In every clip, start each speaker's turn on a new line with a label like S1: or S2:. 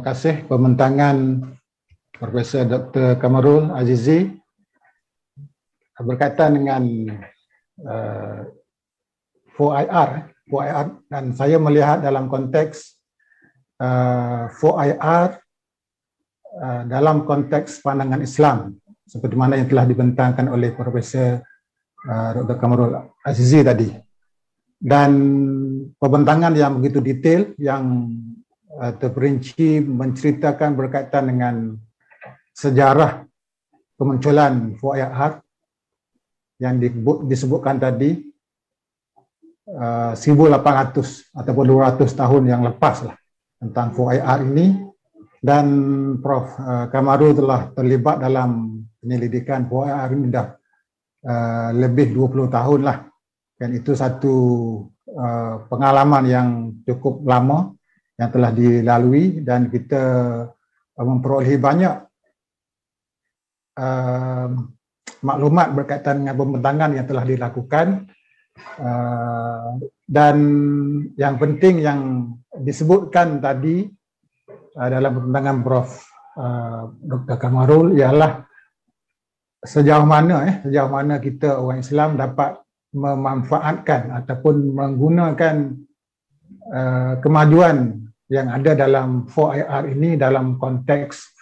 S1: Terima kasih pembentangan Profesor Dr. Kamarul Azizi berkaitan dengan 4IR, dan saya melihat dalam konteks 4IR dalam konteks pandangan Islam seperti mana yang telah dibentangkan oleh Profesor Dr. Kamarul Azizi tadi, dan pembentangan yang begitu detail yang terperinci menceritakan berkaitan dengan sejarah kemunculan 4IR yang disebutkan tadi 1800 ataupun 200 tahun yang lepas lah tentang 4IR ini, dan Prof. Kamarul telah terlibat dalam penyelidikan 4IR ini dah lebih 20 tahun lah, dan itu satu pengalaman yang cukup lama yang telah dilalui, dan kita memperolehi banyak maklumat berkaitan dengan pembentangan yang telah dilakukan, dan yang penting yang disebutkan tadi dalam pembentangan Prof. Dr. Kamarul ialah sejauh mana kita orang Islam dapat memanfaatkan ataupun menggunakan kemajuan yang ada dalam 4IR ini dalam konteks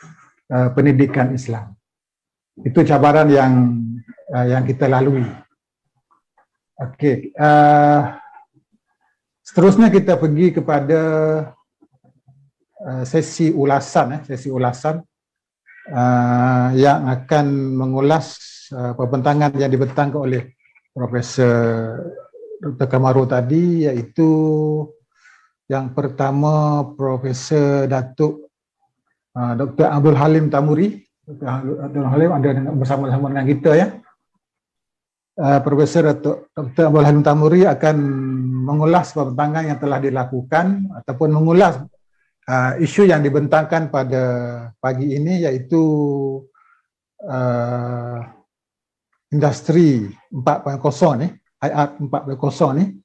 S1: pendidikan Islam. Itu cabaran yang kita lalui. Okey, seterusnya kita pergi kepada sesi ulasan yang akan mengulas pembentangan yang dibentangkan oleh Profesor Dr. Kamarul tadi, iaitu yang pertama Profesor Datuk Dr. Abdul Halim Tamuri. Dr. Abdul Halim ada bersama-sama dengan kita ya. Profesor Dr. Abdul Halim Tamuri akan mengulas pembentangan yang telah dilakukan ataupun mengulas isu yang dibentangkan pada pagi ini, iaitu industri 4.0 ni, IR 4.0 ni,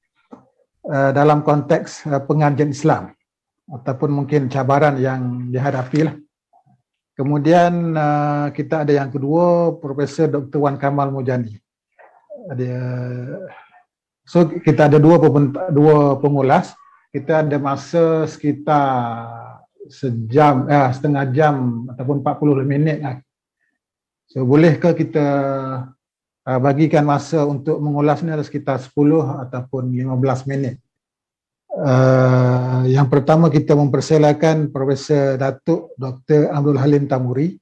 S1: dalam konteks pengajian Islam ataupun mungkin cabaran yang dihadapi lah. Kemudian kita ada yang kedua, Profesor Dr. Wan Kamal Mujani. So kita ada dua pengulas. Kita ada masa sekitar setengah jam ataupun 40 minit lah. So bolehkah kita bagikan masa untuk mengulas ni ada sekitar 10 ataupun 15 minit. Yang pertama kita mempersilakan Profesor Datuk Dr. Abdul Halim Tamuri,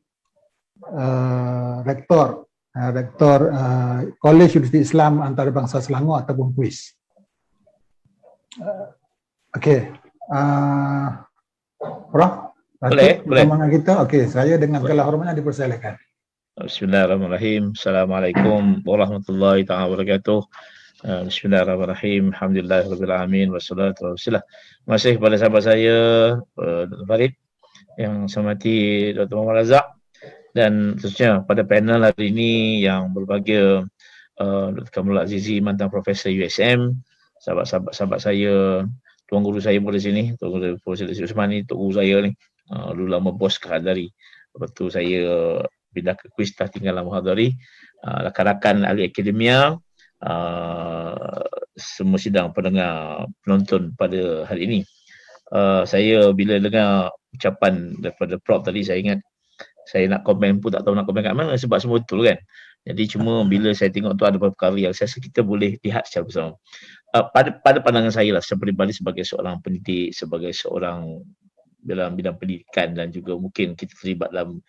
S1: Rektor Kolej Universiti Islam Antarabangsa Selangor ataupun KUIS. Okey, Prof.
S2: Boleh.
S1: Pertemuan kita. Okey, saya dengan segala hormatnya dipersilakan.
S2: Bismillahirrahmanirrahim. Assalamualaikum warahmatullahi taala wabarakatuh. Bismillahirrahmanirrahim. Alhamdulillahirabbil wassalatu wassalam. Terima kasih kepada sahabat saya Dr. Farid, yang saya hormati Dr. Muhammad Razak, dan khususnya pada panel hari ini yang berbahagia Dr. Kamarul Azizi, mantan Profesor USM, sahabat saya, tuan guru saya pada sini, tuan guru Profesor Usman ni, tuan guru saya ni, dulu lama bos Kehadari. Lepas tu saya pindah ke KUIS, tinggal lama Hadari, rakan-rakan ahli akademia, semua sidang pendengar penonton pada hari ini. Saya bila dengar ucapan daripada Prof tadi, saya ingat saya nak komen pun tak tahu nak komen kat mana, sebab semua betul kan. Jadi cuma bila saya tengok tu ada beberapa perkara yang saya rasa kita boleh lihat secara bersama. Pada pandangan saya lah, seperti sebagai seorang pendidik, sebagai seorang dalam bidang pendidikan, dan juga mungkin kita terlibat dalam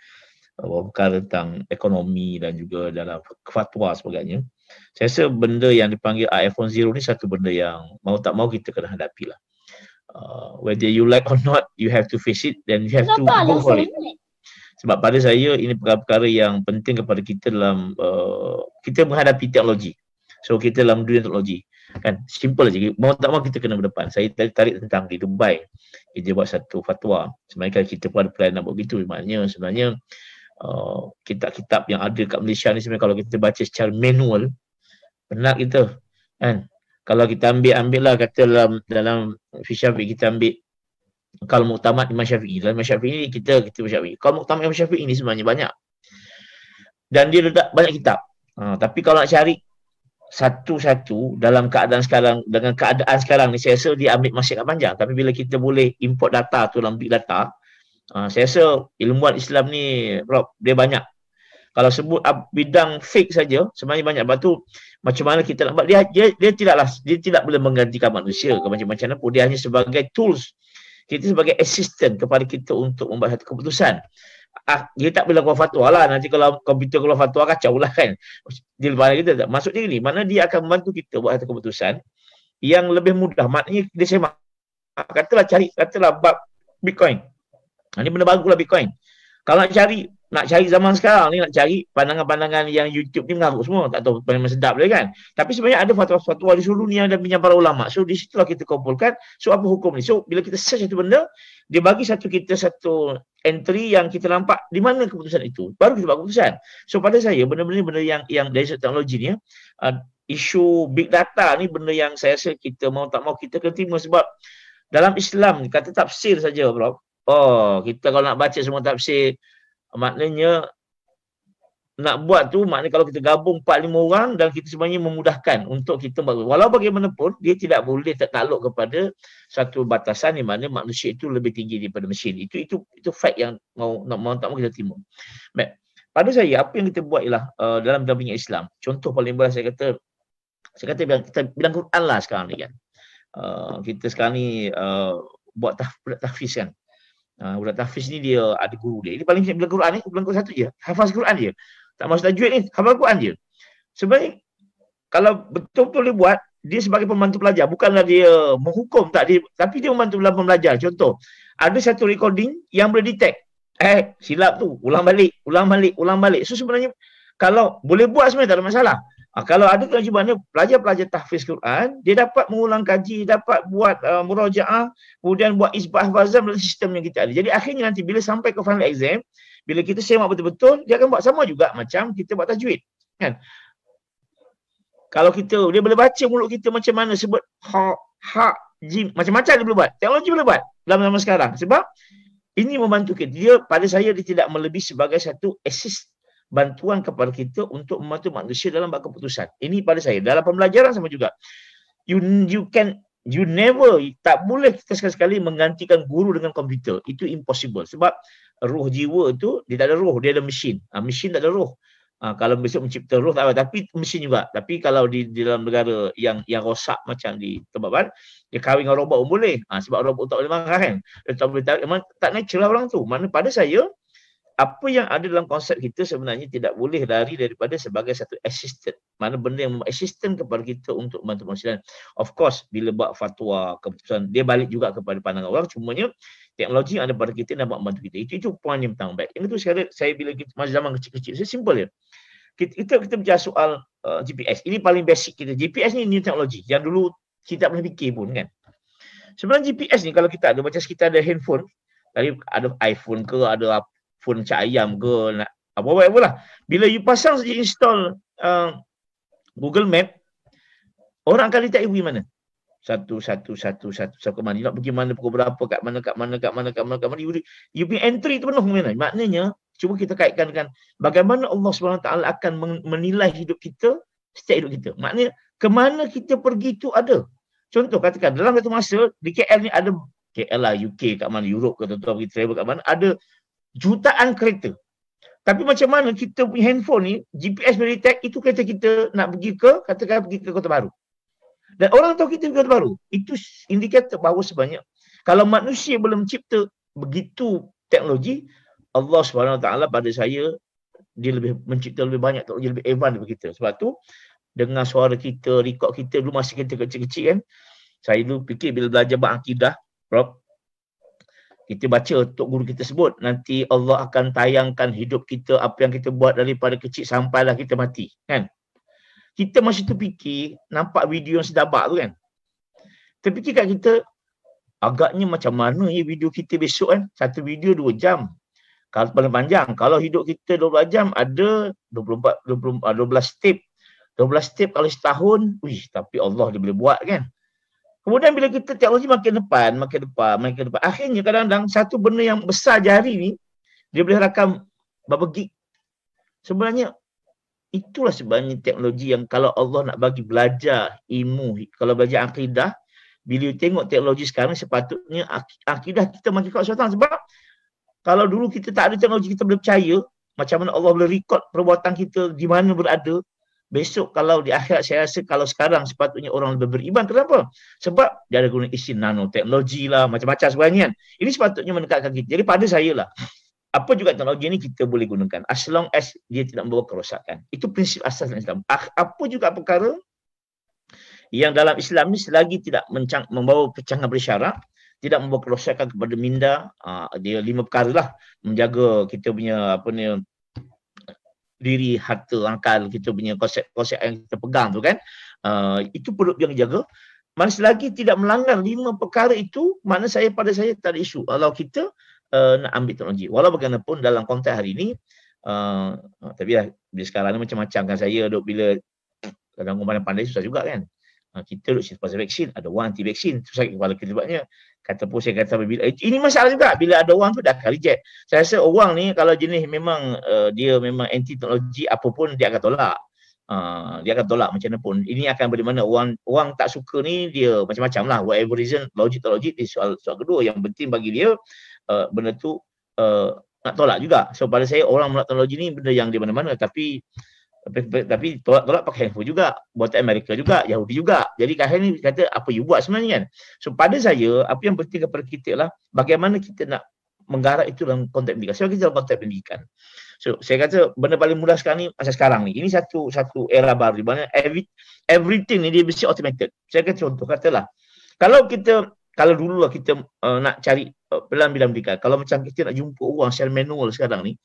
S2: perkara tentang ekonomi dan juga dalam fatwa sebagainya. Saya rasa benda yang dipanggil iPhone Zero ni satu benda yang mau tak mau kita kena hadapi lah. Whether you like or not, you have to face it, then you have to go for it. Sebab pada saya ini perkara-perkara yang penting kepada kita dalam kita menghadapi teknologi. So kita dalam dunia teknologi kan, simple saja, mau tak mau kita kena berdepan. Saya tarik tentang di Dubai, dia buat satu fatwa. Sebenarnya kalau kita pun ada plan nak buat begitu, maknanya sebenarnya kitab-kitab yang ada kat Malaysia ni sebenarnya kalau kita baca secara manual, penat kita kan. Kalau kita ambil lah kata dalam Fisyafi, kita ambil Kalau muktamad Imam Syafi'i, dalam Imam Syafi'i kita Syafi'i. Kalau muktamad Imam Syafi'i ni sebenarnya banyak. Dan dia letak banyak kitab. Tapi kalau nak cari satu-satu dalam keadaan sekarang, dengan keadaan sekarang ni, saya rasa dia ambil masa agak panjang. Tapi bila kita boleh import data tu dalam big data, saya rasa ilmuwan Islam ni, Rob, dia banyak. Kalau sebut bidang fake saja, sebenarnya banyak. Sebab tu, macam mana kita nak buat, dia tidak boleh menggantikan manusia ke macam-macam pun. Dia hanya sebagai tools. Kita sebagai assistant kepada kita untuk membuat satu keputusan. Dia tak boleh keluar fatwa lah. Nanti kalau komputer keluar fatwa, kacau lah kan. Dia lepas kita tak. Maksud dia ni, mana dia akan membantu kita buat satu keputusan yang lebih mudah. Maknanya dia semak. Katalah bab Bitcoin. Ini benda baru lah Bitcoin. Kalau nak cari zaman sekarang ni, nak cari pandangan-pandangan yang YouTube ni mengarut semua. Tak tahu memang sedap dia kan. Tapi sebenarnya ada fatwa-fatwa di seluruh dunia dan bincang para ulama. So di situlah kita kumpulkan. So apa hukum ni? So bila kita search satu benda, dia bagi kita satu entry yang kita nampak di mana keputusan itu. Baru kita buat keputusan. So pada saya, benda-benda yang dari teknologi ni, isu big data ni benda yang saya rasa kita mau tak mau kita kena terima. Sebab dalam Islam, kata tafsir saja, bro. Kita kalau nak baca semua tafsir, maknanya nak buat tu, maknanya kalau kita gabung 4-5 orang dan kita sebenarnya memudahkan untuk kita buat. Walau bagaimanapun, dia tidak boleh tertakluk kepada satu batasan di mana manusia itu lebih tinggi daripada mesin. Itu fact yang mau tak mau kita terima. Baik. Pada saya, apa yang kita buat ialah dalam bidang Islam. Contoh paling mudah saya kata bidang Quran lah sekarang ni kan. Kita sekarang ni buat tahfiz kan. Budak tahfiz ni dia ada guru dia. Ini paling bilang Quran ni, bilang Quran satu je. Hafaz Quran dia. Tak masuk tajwid ni, hafaz Quran dia. Sebenarnya kalau betul-betul dia buat, dia sebagai pembantu pelajar, bukanlah dia menghukum tak dia, tapi dia membantu dalam pembelajar. Contoh, ada satu recording yang boleh detect silap tu, ulang balik. So sebenarnya kalau boleh buat sebenarnya tak ada masalah. Kalau ada kewajiban pelajar-pelajar tahfiz Quran, dia dapat mengulang kaji, dapat buat murajaah, kemudian buat isbah hafazan dalam sistem yang kita ada. Jadi akhirnya nanti bila sampai ke final exam, bila kita semak betul-betul, dia akan buat sama juga macam kita buat tajwid. Kan? Kalau dia boleh baca mulut kita macam mana sebut ha, jim, macam-macam dia boleh buat. Teknologi boleh buat dalam zaman sekarang. Sebab ini membantu kita. Pada saya, dia tidak melebihi sebagai satu assist, bantuan kepada kita untuk membantu manusia dalam buat keputusan. Ini pada saya. Dalam pembelajaran sama juga. You never, tak boleh kita sekali-sekali menggantikan guru dengan komputer. Itu impossible. Sebab roh jiwa itu, dia tak ada roh, dia ada mesin. Mesin tak ada roh. Kalau besok mencipta roh tak apa, tapi mesin juga. Tapi kalau di dalam negara yang rosak macam di tempat barat, dia kahwin dengan robot pun boleh. Sebab robot tak boleh marah kan. Dia tak boleh tarik, memang tak natural orang tu. Mana pada saya, apa yang ada dalam konsep kita sebenarnya tidak boleh lari daripada sebagai satu assistant. Mana benda yang assistant kepada kita untuk membantu manusia. Of course, bila buat fatwa, keputusan, dia balik juga kepada pandangan orang. Cumanya, teknologi yang ada pada kita dapat membantu kita. Itu poin yang pertama baik. Yang itu saya bila kita masa zaman kecil-kecil, saya simple je. Kita bicara soal GPS. Ini paling basic kita. GPS ni new teknologi. Yang dulu kita tak pernah fikir pun kan. Sebenarnya GPS ni kalau kita ada, macam kita ada handphone, tadi ada iPhone ke, ada phone cak ayam ke, apa-apa lah. Bila you pasang saja install Google Map, orang akan detect you pergi mana. Satu ke mana. You nak pergi mana, pukul berapa, kat mana. You punya entry tu penuh mana. Maknanya, cuba kita kaitkan dengan bagaimana Allah SWT akan menilai hidup kita, setiap hidup kita. Maknanya, kemana kita pergi tu ada. Contoh, katakan, dalam satu masa, di KL ni ada, KL lah, UK kat mana, Europe ke, tuan-tuan pergi travel kat mana, ada jutaan kereta. Tapi macam mana kita punya handphone ni, GPS boleh detect, itu kereta kita nak pergi ke Kota Baru. Dan orang tahu kita pergi Kota Baru. Itu indikator bahawa sebanyak. Kalau manusia belum mencipta begitu teknologi, Allah SWT pada saya, dia lebih mencipta lebih banyak teknologi, lebih advance daripada kita. Sebab tu, dengar suara kita, rekod kita, dulu masa kita kecil-kecil kan, saya dulu fikir bila belajar berakidah, Prof, kita baca untuk guru kita sebut, nanti Allah akan tayangkan hidup kita, apa yang kita buat daripada kecil sampailah kita mati. Kan? Kita masih terfikir, nampak video yang sedabak tu kan. Terfikir kat kita, agaknya macam mana video kita besok kan. Satu video 2 jam. Kalau paling panjang, kalau hidup kita 12 jam, ada 12 step. 12 step kalau setahun, tapi Allah dia boleh buat kan. Kemudian bila kita teknologi makin depan, akhirnya kadang-kadang satu benda yang besar jari ni, dia boleh rakam berapa gig. Sebenarnya, itulah sebenarnya teknologi yang kalau Allah nak bagi belajar ilmu, kalau belajar akidah, bila tengok teknologi sekarang, sepatutnya akidah kita makin kuat suatu. Sebab kalau dulu kita tak ada teknologi, kita boleh percaya macam mana Allah boleh record perbuatan kita di mana berada. Besok kalau di akhirat, saya rasa kalau sekarang sepatutnya orang lebih beriman. Kenapa? Sebab dia ada guna istilah nanoteknologi lah, macam-macam sebenarnya kan. Ini sepatutnya mendekatkan kita. Jadi pada saya lah, apa juga teknologi ini kita boleh gunakan as long as dia tidak membawa kerosakan. Itu prinsip asas dalam Islam. Apa juga perkara yang dalam Islam ni selagi tidak membawa pecahan bersyarak, tidak membawa kerosakan kepada minda, dia 5 perkara lah. Menjaga kita punya diri, harta, akal, kita punya konsep-konsep yang kita pegang tu kan. Itu perlu yang jaga. Mana selagi tidak melanggar 5 perkara itu, pada saya tak ada isu. Kalau kita nak ambil teknologi. Walau bagaimanapun dalam konteks hari ini, tapi lah, bila sekarang ni macam-macam kan saya duk bila kadang orang pandai susah juga kan. Kita duk pasal vaksin, ada orang anti vaksin, susah kepala kita sebabnya. Saya kata ini masalah juga bila ada orang tu dah akan reject. Saya rasa orang ni kalau jenis memang dia memang anti teknologi, apapun dia akan tolak. Dia akan tolak macam mana pun. Ini akan bagaimana orang tak suka ni, dia macam-macam lah. Whatever reason, logik soal kedua. Yang penting bagi dia benda tu nak tolak juga. So pada saya orang menolak teknologi ni benda yang di mana-mana, tapi tolak pakai handphone juga, buatan Amerika juga, Yahudi juga. Jadi kat ni kata apa you buat sebenarnya kan. So pada saya apa yang penting kepada kita lah bagaimana kita nak menggarap itu dalam konteks pendidikan. Sebab kita dalam konteks pendidikan. So saya kata benda paling mudah sekarang ni masa sekarang ni. Ini satu era baru di mana everything ni dia mesti automated. Saya kata contoh katalah kalau dulu lah kita nak cari dalam bidang pendidikan, kalau macam kita nak jumpa orang secara manual sekarang ni,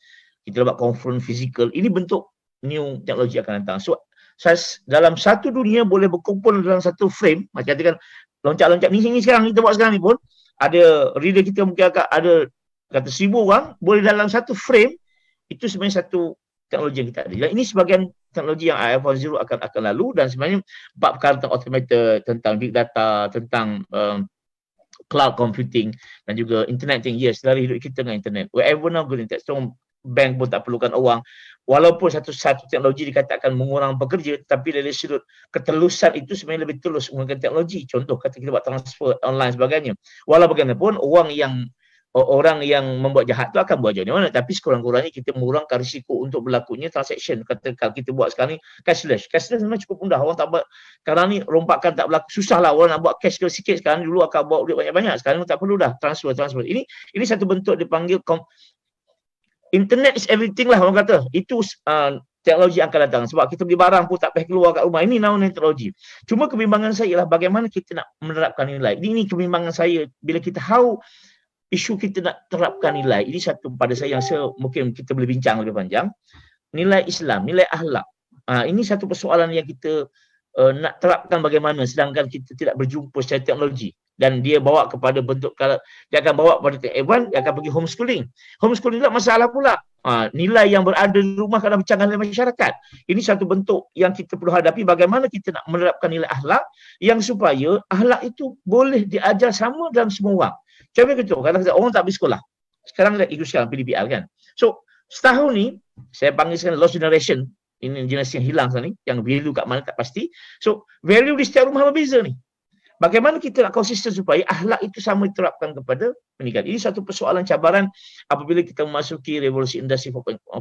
S2: kita buat conference fizikal, ini bentuk new teknologi akan datang. So dalam satu dunia boleh berkumpul dalam satu frame, macam katakan loncat-loncat ni sekarang kita buat sekarang ni pun ada reader kita mungkin ada kata 1000 orang boleh dalam satu frame. Itu sebenarnya satu teknologi yang kita ada. Dan ini sebahagian teknologi yang IF10 akan lalu, dan sebenarnya 4 perkara tentang automated, tentang big data, tentang cloud computing dan juga internet thing. Yes, dari hidup kita dengan internet. Wherever now good internet. So bank pun tak perlukan orang. Walaupun satu teknologi dikatakan mengurang pekerja, tapi dari sudut ketelusan itu sebenarnya lebih telus menggunakan teknologi. Contoh kata kita buat transfer online sebagainya. Walau bagaimanapun orang yang membuat jahat tu akan buat jauh di mana, tapi sekurang-kurangnya kita mengurangkan risiko untuk berlakunya transaction. Katakan kita buat sekarang ni cashless memang cukup mudah. Orang tak buat sekarang ni, rompakan tak berlaku, susah lah orang nak buat cash sikit. Sekarang dulu akan bawa duit banyak-banyak, sekarang tak perlu dah transfer. Ini satu bentuk dipanggil internet is everything lah orang kata. Itu teknologi yang akan datang. Sebab kita beli barang pun tak payah keluar kat rumah. Ini namanya teknologi. Cuma kebimbangan saya ialah bagaimana kita nak menerapkan nilai. Ini kebimbangan saya bila kita isu kita nak terapkan nilai. Ini satu pada saya yang mungkin kita boleh bincang lebih panjang. Nilai Islam, nilai akhlak. Ini satu persoalan yang kita nak terapkan bagaimana sedangkan kita tidak berjumpa secara teknologi. Dan dia bawa kepada bentuk, dia akan bawa pada dia akan pergi homeschooling. Homeschooling tak masalah pula. Nilai yang berada di rumah kadang bercanggah dalam masyarakat. Ini satu bentuk yang kita perlu hadapi, bagaimana kita nak menerapkan nilai akhlak yang supaya akhlak itu boleh diajar sama dalam semua orang. Contoh gitu, kalau orang tak pergi sekolah, sekarang ikut sekarang PDPR kan. So setahun ni saya panggil sekarang lost generation. Ini generasi yang hilang sekarang ni, yang value kat mana tak pasti. So value di setiap rumah berbeza ni. Bagaimana kita nak konsisten supaya akhlak itu sama diterapkan kepada pendidikan. Ini satu persoalan cabaran apabila kita memasuki revolusi industri 4.0.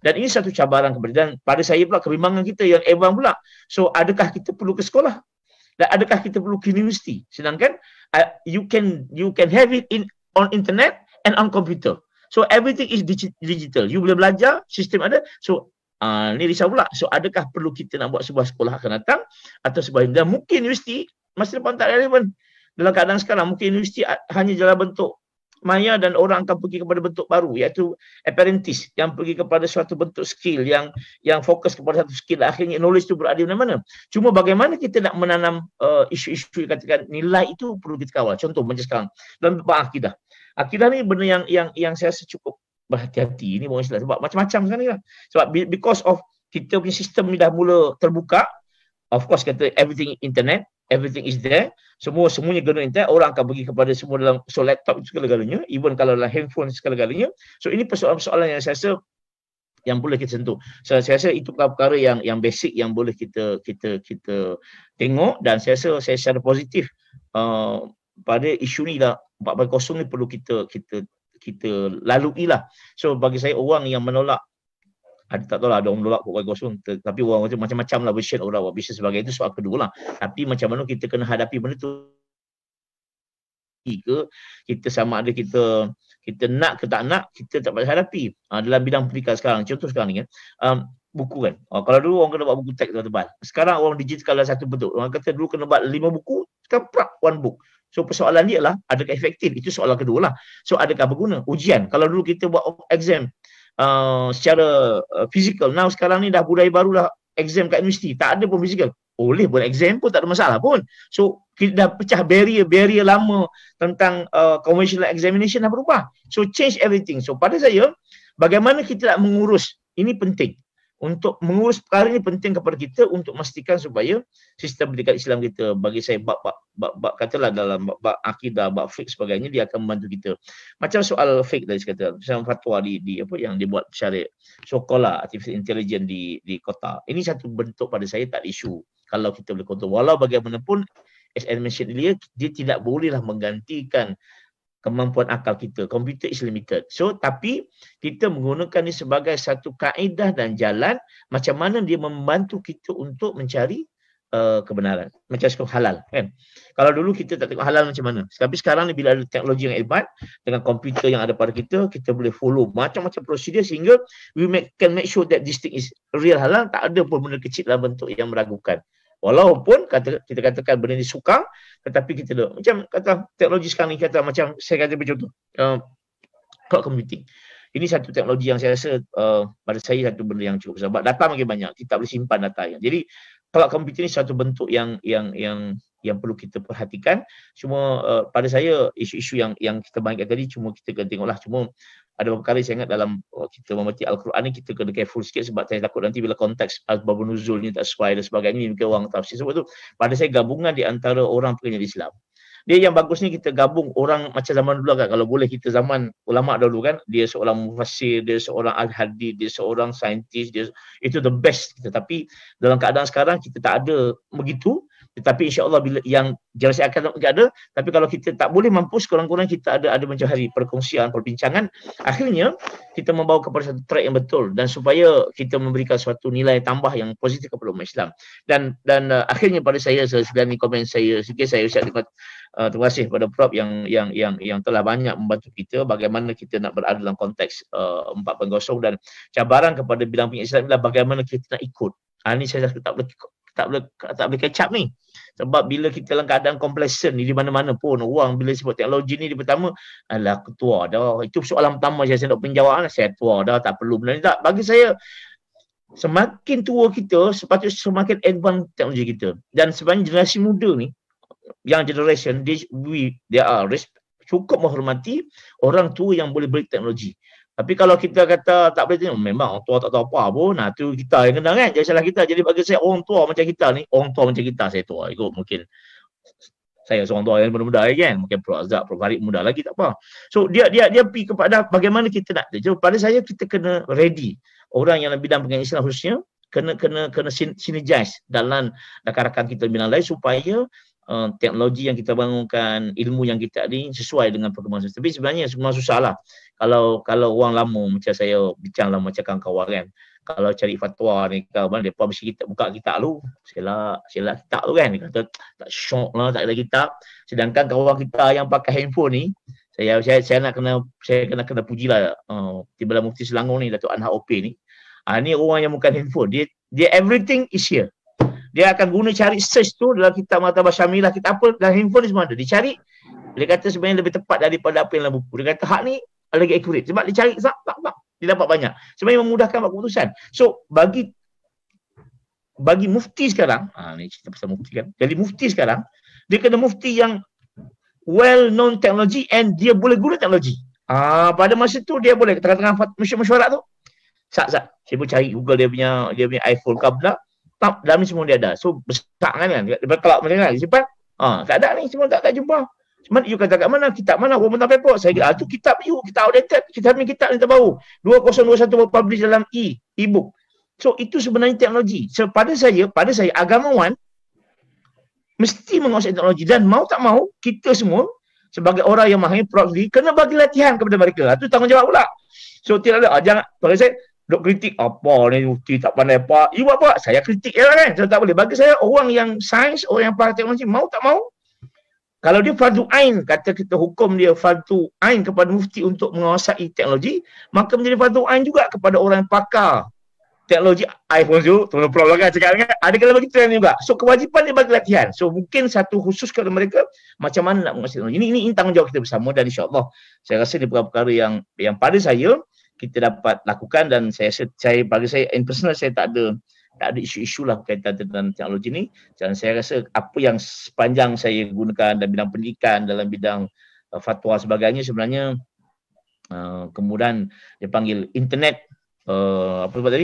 S2: Dan ini satu cabaran kepada, dan pada saya pula kebimbangan kita yang evan pula. So adakah kita perlu ke sekolah? Dan adakah kita perlu ke universiti? Sedangkan you can have it on internet and on computer. So everything is digital. You boleh belajar, sistem ada. So ni risau pula. So adakah perlu kita nak buat sebuah sekolah akan datang atau sebuah, dan mungkin universiti masa depan tak relevan. Dalam keadaan sekarang mungkin universiti hanya dalam bentuk maya dan orang akan pergi kepada bentuk baru, iaitu apprentice yang pergi kepada suatu bentuk skill yang fokus kepada satu skill. Akhirnya knowledge itu berada di mana-mana. Cuma bagaimana kita nak menanam isu-isu katakan nilai itu perlu kita kawal. Contoh macam sekarang dalam bab akidah. Akidah ni benda yang saya rasa cukup berhati-hati. Ini bukan istilah sebab macam-macam sekarang ni lah. Sebab because of kita punya sistem ni dah mula terbuka. Of course kata everything internet, everything is there, semuanya guna internet, orang akan pergi kepada semua dalam laptop segala-galanya, even kalau dalam handphone segala-galanya. So ini persoalan-persoalan yang saya rasa yang boleh kita sentuh. So, saya rasa itu perkara yang basic yang boleh kita tengok, dan saya rasa saya secara positif pada isu ni lah 4.0 ni perlu kita lalui lah. So bagi saya, orang yang menolak, tak tahu lah ada orang menolak 4.0, tapi orang macam-macam lah version orang buat bisnes sebagai itu soal kedua lah. Tapi macam mana kita kena hadapi benda tu, ke kita sama ada kita nak ke tak nak, kita tak boleh hadapi dalam bidang pendidikan sekarang. Contoh sekarang ni kan, buku kan, kalau dulu orang kena buat buku teks tebal, sekarang orang digital dalam satu bentuk. Orang kata dulu kena buat 5 buku, sekarang one book. So persoalan dia lah, adakah efektif? Itu soalan kedua lah. So adakah berguna? Ujian, kalau dulu kita buat exam secara fizikal, now sekarang ni dah budaya baru dah, exam kat universiti tak ada pun fizikal, boleh buat exam pun tak ada masalah pun. So kita dah pecah barrier lama tentang conventional examination dah berubah. So change everything. So pada saya, bagaimana kita nak mengurus ini penting. Untuk mengurus perkara ini penting kepada kita untuk memastikan supaya sistem pendidikan Islam kita, bagi saya bab katalah dalam bab akidah, bab fiqh sebagainya, dia akan membantu kita. Macam soal fiqh tadi kata, macam fatwa di apa yang dibuat syariah Sokola artificial intelligence di kota. Ini satu bentuk pada saya tak ada isu kalau kita boleh kontrol. Walau bagaimanapun, as I mentioned earlier, dia tidak bolehlah menggantikan kemampuan akal kita. Computer is limited. So, tapi kita menggunakan ini sebagai satu kaedah dan jalan macam mana dia membantu kita untuk mencari kebenaran. Macam sekarang halal kan. Kalau dulu kita tak tengok halal macam mana. Tapi sekarang ni bila ada teknologi yang hebat, dengan komputer yang ada pada kita, kita boleh follow macam-macam prosedur sehingga can make sure that this thing is real halal. Tak ada pun benda kecil dalam bentuk yang meragukan. Walaupun kita katakan benda ni sukar, tetapi kita dah macam kata teknologi sekarang ni, kata macam saya kata bercontoh cloud computing. Ini satu teknologi yang saya rasa pada saya satu benda yang cukup besar. Sebab data makin banyak, kita tak boleh simpan data yang. Jadi cloud computing ni satu bentuk yang perlu kita perhatikan. Cuma pada saya isu-isu yang kita bahas tadi, cuma kita kena tengoklah. Cuma ada beberapa kali saya ingat dalam kita membaca Al-Quran ni, kita kena careful sikit sebab saya takut nanti bila konteks asbabun nuzul ni tak sesuai dan sebagainya, ni mungkin orang tafsir. Sebab tu pada saya gabungan di antara orang pengajar Islam. Dia yang bagus ni kita gabung orang macam zaman dulu kan. Kalau boleh kita zaman ulama dulu kan, dia seorang mufassir, dia seorang al-hadith, dia seorang saintis, dia itu the best kita. Tapi dalam keadaan sekarang kita tak ada begitu. Tetapi insya-Allah bila yang generasi akan tak ada, tapi kalau kita tak boleh mampu, kurang-kurang kita ada mencari perkongsian, perbincangan, akhirnya kita membawa kepada satu track yang betul dan supaya kita memberikan suatu nilai tambah yang positif kepada umat Islam. Dan akhirnya pada saya sekian ni komen saya sikit, saya ucap terima kasih kepada Prof yang telah banyak membantu kita bagaimana kita nak berada dalam konteks 4.0, dan cabaran kepada bidang pendidikan Islam adalah bagaimana kita nak ikut. Ini saya tak boleh catch up ni. Sebab bila kita dalam keadaan complacent ni, di mana-mana pun orang bila sebut teknologi ni, dia pertama alah ketua dah. Itu soalan pertama saya nak penjawab, saya tua dah, tak perlu benda ni. Tak, bagi saya semakin tua kita sepatutnya semakin advance teknologi kita. Dan sebenarnya generasi muda ni, young generation, they are cukup menghormati orang tua yang boleh beri teknologi. Tapi kalau kita kata tak boleh tengok, memang orang tua tak tahu apa pun, tu kita yang kena kan, jadi salah kita. Jadi bagi saya orang tua macam kita ni, orang tua macam kita, saya tua ikut mungkin saya seorang tua yang muda-muda kan, mungkin Prof Azhar, Prof Farid muda lagi tak apa. So dia pergi kepada bagaimana kita nak. So pada saya kita kena ready. Orang yang dalam bidang pengajian Islam khususnya kena synergize dalam rakan-rakan kita bidang lain supaya teknologi yang kita bangunkan, ilmu yang kita ada sesuai dengan perkembangan. Tapi sebenarnya semua susah lah. Kalau orang lama macam saya bincang lah macam kawan-kawan kan, kalau cari fatwa ni kawan, mereka mesti kita buka kitab lu, sila kitab tu kan, dia kata tak syok lah, tak ada kitab. Sedangkan kawan kita yang pakai handphone ni, saya nak kena puji lah Timbalan Mufti Selangor ni, Datuk Anhar OP ni. Ni orang yang bukan handphone, dia everything is here. Dia akan guna cari search tu dalam kitab Martabah Syamilah, kitab apa, dalam handphone ni semua ada. Dia cari, dia kata sebenarnya lebih tepat daripada apa yang dalam buku. Dia kata hak ni lagi accurate. Sebab dia cari, dia dapat banyak. Sebenarnya memudahkan buat keputusan. So, bagi mufti sekarang, ni cerita pasal mufti kan. Jadi mufti sekarang, dia kena mufti yang well-known teknologi and dia boleh guna teknologi. Pada masa tu dia boleh, tengah-tengah mesyuarat tu, saya pun cari Google dia punya iPhone ke pula, dalam ni semua dia ada. So besar kan, daripada kelab macam mana disimpan, tak ada ni, semua tak jumpa. Cuma you kata kat mana, kitab mana, orang mentang paper. Saya kata, tu kitab you, kitab outdated, kitab ni terbaru. 2021 publish dalam e-book. So itu sebenarnya teknologi. So pada saya agamawan mesti menguasai teknologi, dan mau tak mau kita semua sebagai orang yang mahir probably kena bagi latihan kepada mereka. Itu tanggungjawab pula. So tidak ada, jangan, bagi saya duk kritik apa ni Mufti tak pandai apa. You buat apa? Saya kritik je lah kan. So tak boleh. Bagi saya orang yang sains, orang yang faham teknologi, mau tak mau, kalau dia fardu ain, kata kita hukum dia fardu ain kepada mufti untuk menguasai teknologi, maka menjadi fardu ain juga kepada orang yang pakar teknologi iPhone tu, tuan Prof kan cakap kan, ada kena bagi training juga. So kewajipan dia bagi latihan. So mungkin satu khusus kepada mereka macam mana nak menguasai teknologi. Ini tanggungjawab kita bersama, dan insya-Allah saya rasa ini perkara yang pada saya kita dapat lakukan, dan saya bagi saya in personal, saya tak ada isu-isu lah berkaitan dengan teknologi ni. Dan saya rasa apa yang sepanjang saya gunakan dalam bidang pendidikan, dalam bidang fatwa sebagainya, sebenarnya kemudian dia panggil internet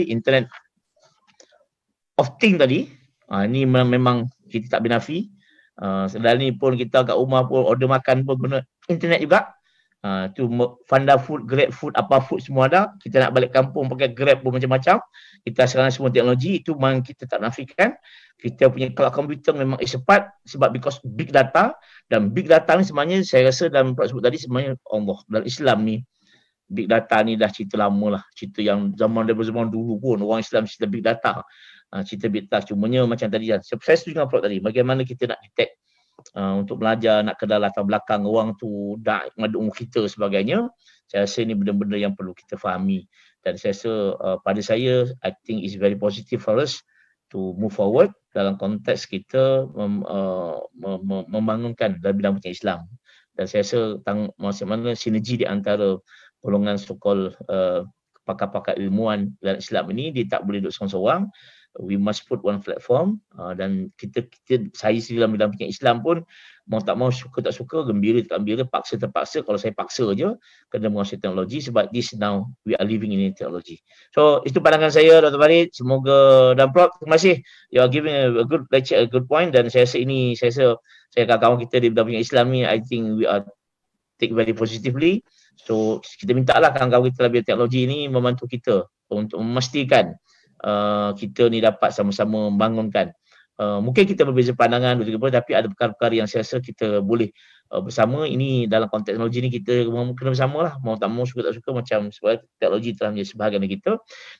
S2: internet of thing tadi, ini memang kita tak binafi. Sedang ni pun kita kat rumah pun order makan pun guna internet juga. Tu Fanda Food, Grab Food, apa food semua ada. Kita nak balik kampung pakai Grab pun macam-macam. Kita sekarang semua teknologi, itu memang kita tak nafikan. Kita punya cloud computer memang cepat sebab because big data, dan big data ni sebenarnya saya rasa dalam Prof sebut tadi, sebenarnya Allah dalam Islam ni big data ni dah cerita lama lah, cerita yang daripada zaman dulu pun orang Islam cerita big data. Cerita big data, cumanya macam tadi kan. Saya setuju dengan Prof tadi, bagaimana kita nak detect untuk belajar, nak kenal latar belakang orang tu, umur kita sebagainya. Saya rasa ini benda-benda yang perlu kita fahami, dan saya rasa pada saya I think it's very positive for us to move forward dalam konteks kita membangunkan dalam bidang pendidikan Islam. Dan saya rasa macam mana sinergi di antara golongan so-called pakar-pakar ilmuwan dalam Islam ini, dia tak boleh duduk seorang-seorang. We must put one platform, dan saya sendiri dalam bidang pendidikan Islam pun mau tak mau, suka tak suka, gembira tak gembira, paksa terpaksa, kalau saya paksa je kena menguasai teknologi, sebab this now we are living in technology. So itu pandangan saya, Dr. Farid. Semoga, dan Prof, terima kasih, you are giving a good lecture, a good point, dan saya rasa ini, saya kawan-kawan kita di bidang pendidikan Islam ni, I think we are take very positively. So kita minta lah kawan-kawan kita dalam teknologi ini membantu kita untuk memastikan kita ni dapat sama-sama membangunkan. Mungkin kita berbeza pandangan, tapi ada perkara-perkara yang saya rasa kita boleh bersama. Ini dalam konteks teknologi ni kita kena bersama lah, mau tak mau, suka tak suka, macam sebab teknologi telah menjadi sebahagian dari kita.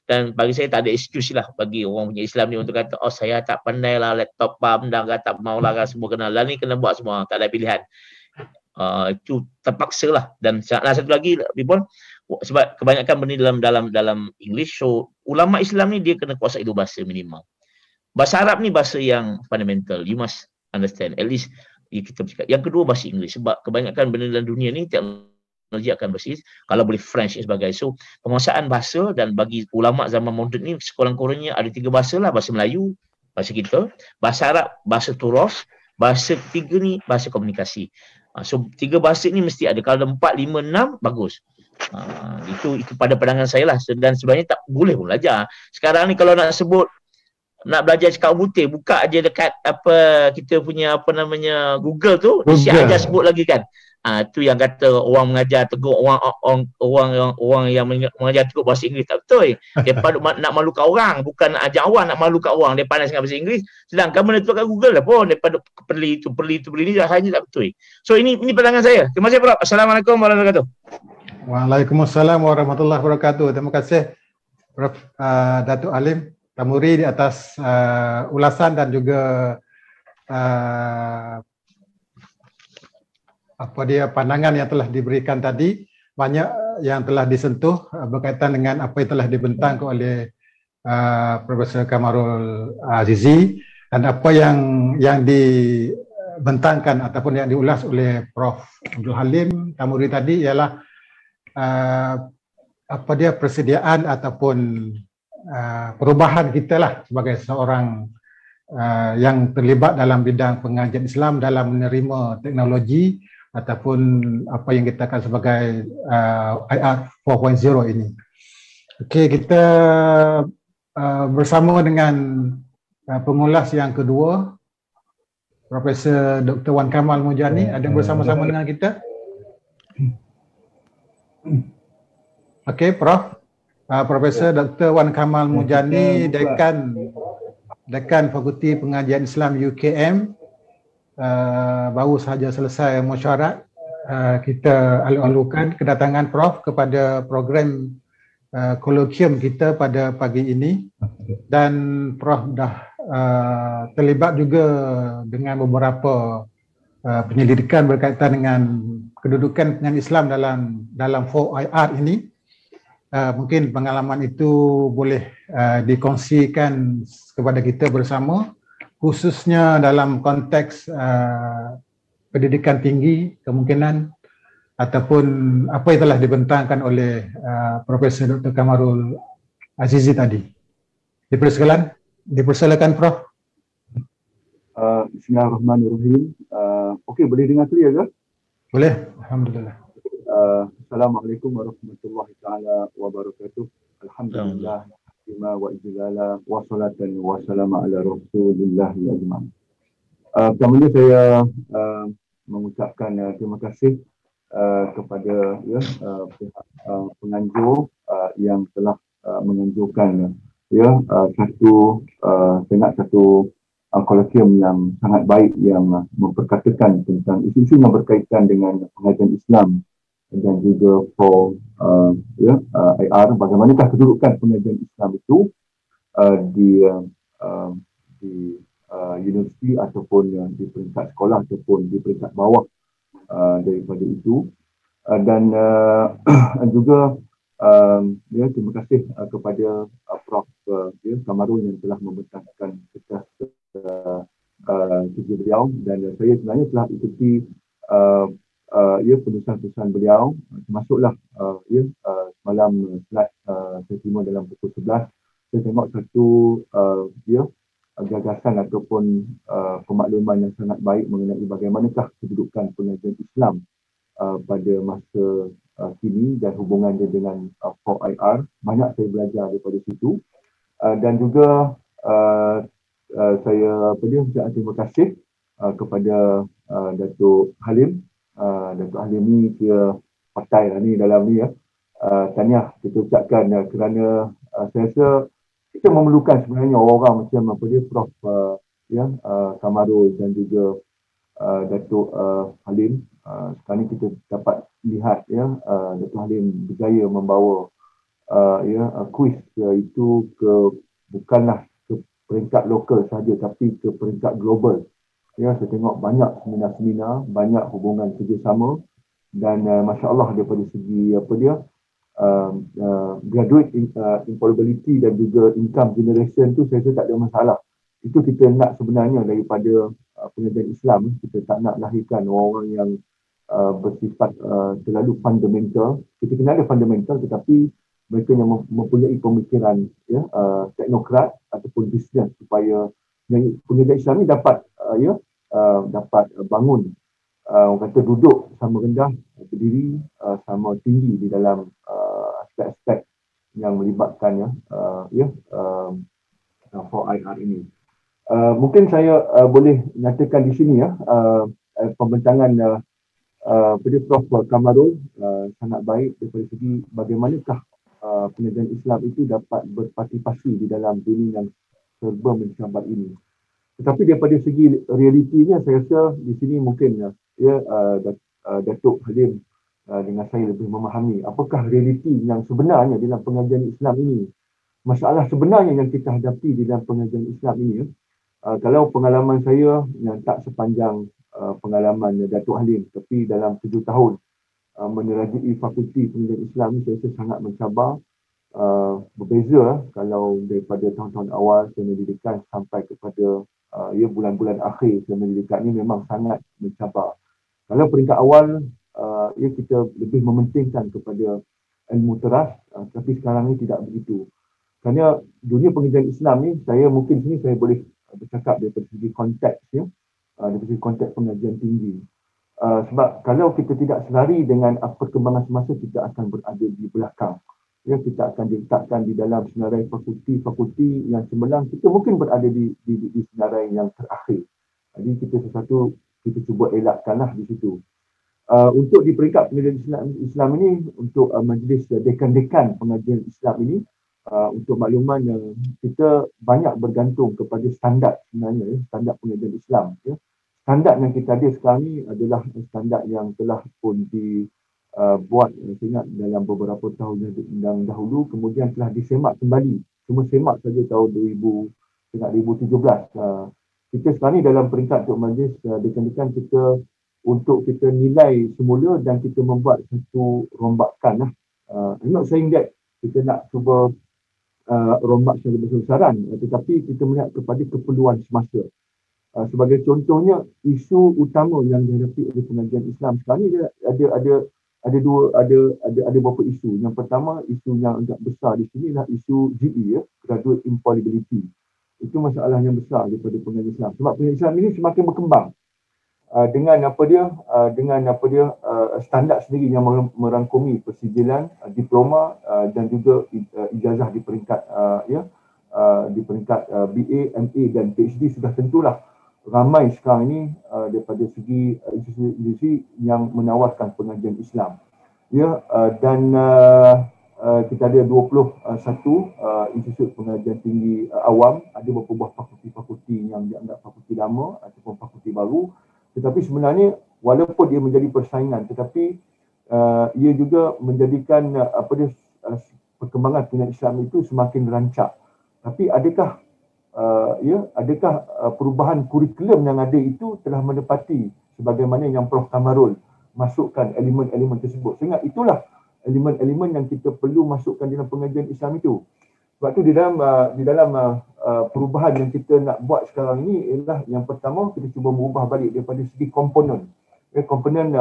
S2: Dan bagi saya tak ada excuse lah bagi orang punya Islam ni untuk kata, oh saya tak pandai lah laptop dah, tak mau lah, semua kena lah ni, kena buat semua, tak ada pilihan. Itu terpaksa lah. Dan satu lagi Bipon, sebab kebanyakan benda dalam English, so ulama Islam ni dia kena kuasai 2 bahasa minimal. Bahasa Arab ni bahasa yang fundamental, you must understand, at least kita bercakap. Yang kedua bahasa Inggeris, sebab kebanyakan benda dalam dunia ni teknologi akan bahasa Inggeris, kalau boleh French dan sebagainya. So penguasaan bahasa, dan bagi ulama zaman moden ni sekurang-kurangnya ada 3 bahasa lah, bahasa Melayu, bahasa kita, bahasa Arab, bahasa Turaf, bahasa ketiga ni bahasa komunikasi. So 3 bahasa ni mesti ada. Kalau ada 4, 5, 6 bagus. Itu pada pandangan saya lah. Dan sebenarnya tak boleh pun belajar. Sekarang ni kalau nak sebut, nak belajar cakap putih, buka aja dekat kita punya Google tu, dia ajar sebut lagi kan. Tu yang kata orang mengajar tegur orang yang mengajar tegur bahasa Inggeris, tak betul. Depa nak malukan orang, bukan nak ajar orang, nak malukan orang. Dia pandai sangat bahasa Inggeris, sedangkan benda tu kat Google lah pun depa perli ni hanya tak betul. So ini pandangan saya. Terima kasih Prof. Assalamualaikum warahmatullahi wabarakatuh.
S1: Waalaikumsalam warahmatullahi wabarakatuh. Terima kasih Prof. Datuk Halim Tamuri di atas ulasan dan juga pandangan yang telah diberikan tadi. Banyak yang telah disentuh berkaitan dengan apa yang telah dibentangkan oleh Profesor Kamarul Azizi, dan apa yang dibentangkan ataupun yang diulas oleh Prof. Abdul Halim Tamuri tadi ialah persediaan ataupun perubahan kita lah sebagai seorang yang terlibat dalam bidang pengajian Islam dalam menerima teknologi ataupun apa yang kita akan sebagai IR 4.0 ini. Okey, kita bersama dengan pengulas yang kedua, Profesor Dr. Wan Kamal Mujani, ada bersama-sama dengan kita. Okey, Prof. Profesor Dr. Wan Kamal Mujani, Dekan Fakulti Pengajian Islam UKM, baru sahaja selesai mesyuarat. Kita alu-alukan kedatangan Prof kepada program kolokium kita pada pagi ini, dan Prof dah terlibat juga dengan beberapa penyelidikan berkaitan dengan kedudukan pengajian Islam dalam 4IR ini. Mungkin pengalaman itu boleh dikongsikan kepada kita bersama, khususnya dalam konteks pendidikan tinggi kemungkinan, ataupun apa yang telah dibentangkan oleh Profesor Dr. Kamarul Azizi tadi. Dipersilakan Prof.
S3: Bismillahirrahmanirrahim. Okey, boleh dengar clear ke?
S1: Boleh, alhamdulillah.
S3: Assalamualaikum warahmatullahi taala wabarakatuh. Alhamdulillah wa ijlala wa salatan wa salam ala Rasulillah ajma'in. Pertamanya saya mengucapkan terima kasih kepada pihak penganjur yang telah menganjurkan satu kolokium yang sangat baik yang memperkatakan tentang isu-isu yang berkaitan dengan pengajian Islam dan juga IR, bagaimanakah kedudukan pengajian Islam itu di universiti ataupun di peringkat sekolah ataupun di peringkat bawah daripada itu, dan juga terima kasih kepada Prof Kamarul yang telah membentangkan kerja beliau, dan saya sebenarnya telah ikuti penulisan-penulisan beliau, termasuklah semalam slide saya terima dalam pukul 11, saya tengok satu gagasan ataupun pemakluman yang sangat baik mengenai bagaimanakah kedudukan pengajian Islam pada masa kini dan hubungannya dengan 4IR. Banyak saya belajar daripada situ, dan juga saya ucapkan terima kasih kepada Datuk Halim. Datuk Halim ni dia partai lah ni dalam ni ya. Tahniah kita ucapkan kerana saya rasa kita memerlukan sebenarnya orang macam Prof Kamarul dan juga Datuk Halim. Sekarang ni kita dapat lihat Datuk Halim berjaya membawa kuis itu bukanlah ke peringkat lokal sahaja tapi ke peringkat global. Saya tengok banyak seminar-seminar, banyak hubungan kerjasama, dan Masya Allah daripada segi graduate employability dan juga income generation tu saya rasa tak ada masalah. Itu kita nak sebenarnya daripada pengajian Islam. Kita tak nak lahirkan orang-orang yang bersifat terlalu fundamental. Kita kena ada fundamental, tetapi mereka yang mempunyai pemikiran teknokrat ataupun bisnes, supaya pengajian Islam ni dapat bangun, orang kata duduk sama rendah, berdiri sama tinggi di dalam aspek-aspek yang melibatkan 4IR ini. Mungkin saya boleh nyatakan di sini pembentangan Prof Kamarul sangat baik daripada segi bagaimanakah pengajian Islam itu dapat berpartisipasi di dalam dunia yang serba mencabar ini. Tetapi daripada segi realitinya, saya rasa di sini mungkin Datuk Halim dengan saya lebih memahami apakah realiti yang sebenarnya dalam pengajian Islam ini. Masalah sebenarnya yang kita hadapi di dalam pengajian Islam ini, kalau pengalaman saya yang tak sepanjang pengalaman Datuk Halim, tapi dalam 7 tahun menerajui fakulti pengajian Islam ini, saya rasa sangat mencabar. Berbeza kalau daripada tahun-tahun awal saya mendidikan sampai kepada bulan-bulan akhir saya mendidikan ini memang sangat mencabar. Kalau peringkat awal kita lebih mementingkan kepada ilmu teras, tapi sekarang ni tidak begitu. Kerana dunia pengajian Islam ni, saya mungkin sini saya boleh bercakap daripada segi konteks daripada segi konteks pengajian tinggi. Sebab kalau kita tidak selari dengan perkembangan semasa, kita akan berada di belakang. ya, kita akan diletakkan di dalam senarai fakulti yang cemerlang. Kita mungkin berada di senarai yang terakhir. Jadi kita cuba elakkanlah di situ. Untuk di peringkat pengajian Islam ini, untuk majlis dekan-dekan pengajian Islam ini, untuk makluman, kita banyak bergantung kepada standard sebenarnya, ya, standard pengajian Islam. Ya. Standard yang kita ada sekarang ini adalah standard yang telah pun dibuat, saya ingat dalam beberapa tahun yang dahulu, kemudian telah disemak kembali. Cuma semak saja tahun 2017. Kita sekarang ni dalam peringkat untuk majlis dekan-dekan, kita untuk kita nilai semula dan kita membuat satu rombakan lah. I'm not saying that kita nak cuba rombak secara besar-besaran, tetapi kita melihat kepada keperluan semasa. Sebagai contohnya, isu utama yang dihadapi oleh pengajian Islam sekarang ni ada beberapa isu. Yang pertama, isu yang agak besar di sini adalah isu GE, graduate employability. Itu masalah yang besar daripada pengajian Islam. Sebab pengajian Islam ini semakin berkembang. Dengan standard sendiri yang merangkumi persijilan, diploma dan juga ijazah di peringkat BA, MA dan PhD. Sudah tentulah ramai sekarang ini daripada segi institusi yang menawarkan pengajian Islam. Ya, dan kita ada 21 institut pengajian tinggi awam. Ada beberapa buah fakulti-fakulti yang dianggap fakulti lama ataupun fakulti baru. Tetapi sebenarnya walaupun dia menjadi persaingan, tetapi ia juga menjadikan perkembangan pengajian Islam itu semakin rancak. Tapi adakah perubahan kurikulum yang ada itu telah menepati sebagaimana yang Prof Kamarul masukkan elemen-elemen tersebut? Sehingga itulah elemen-elemen yang kita perlu masukkan dalam pengajian Islam itu. Sebab tu di dalam perubahan yang kita nak buat sekarang ini ialah, yang pertama, kita cuba merubah balik daripada segi komponen. Komponen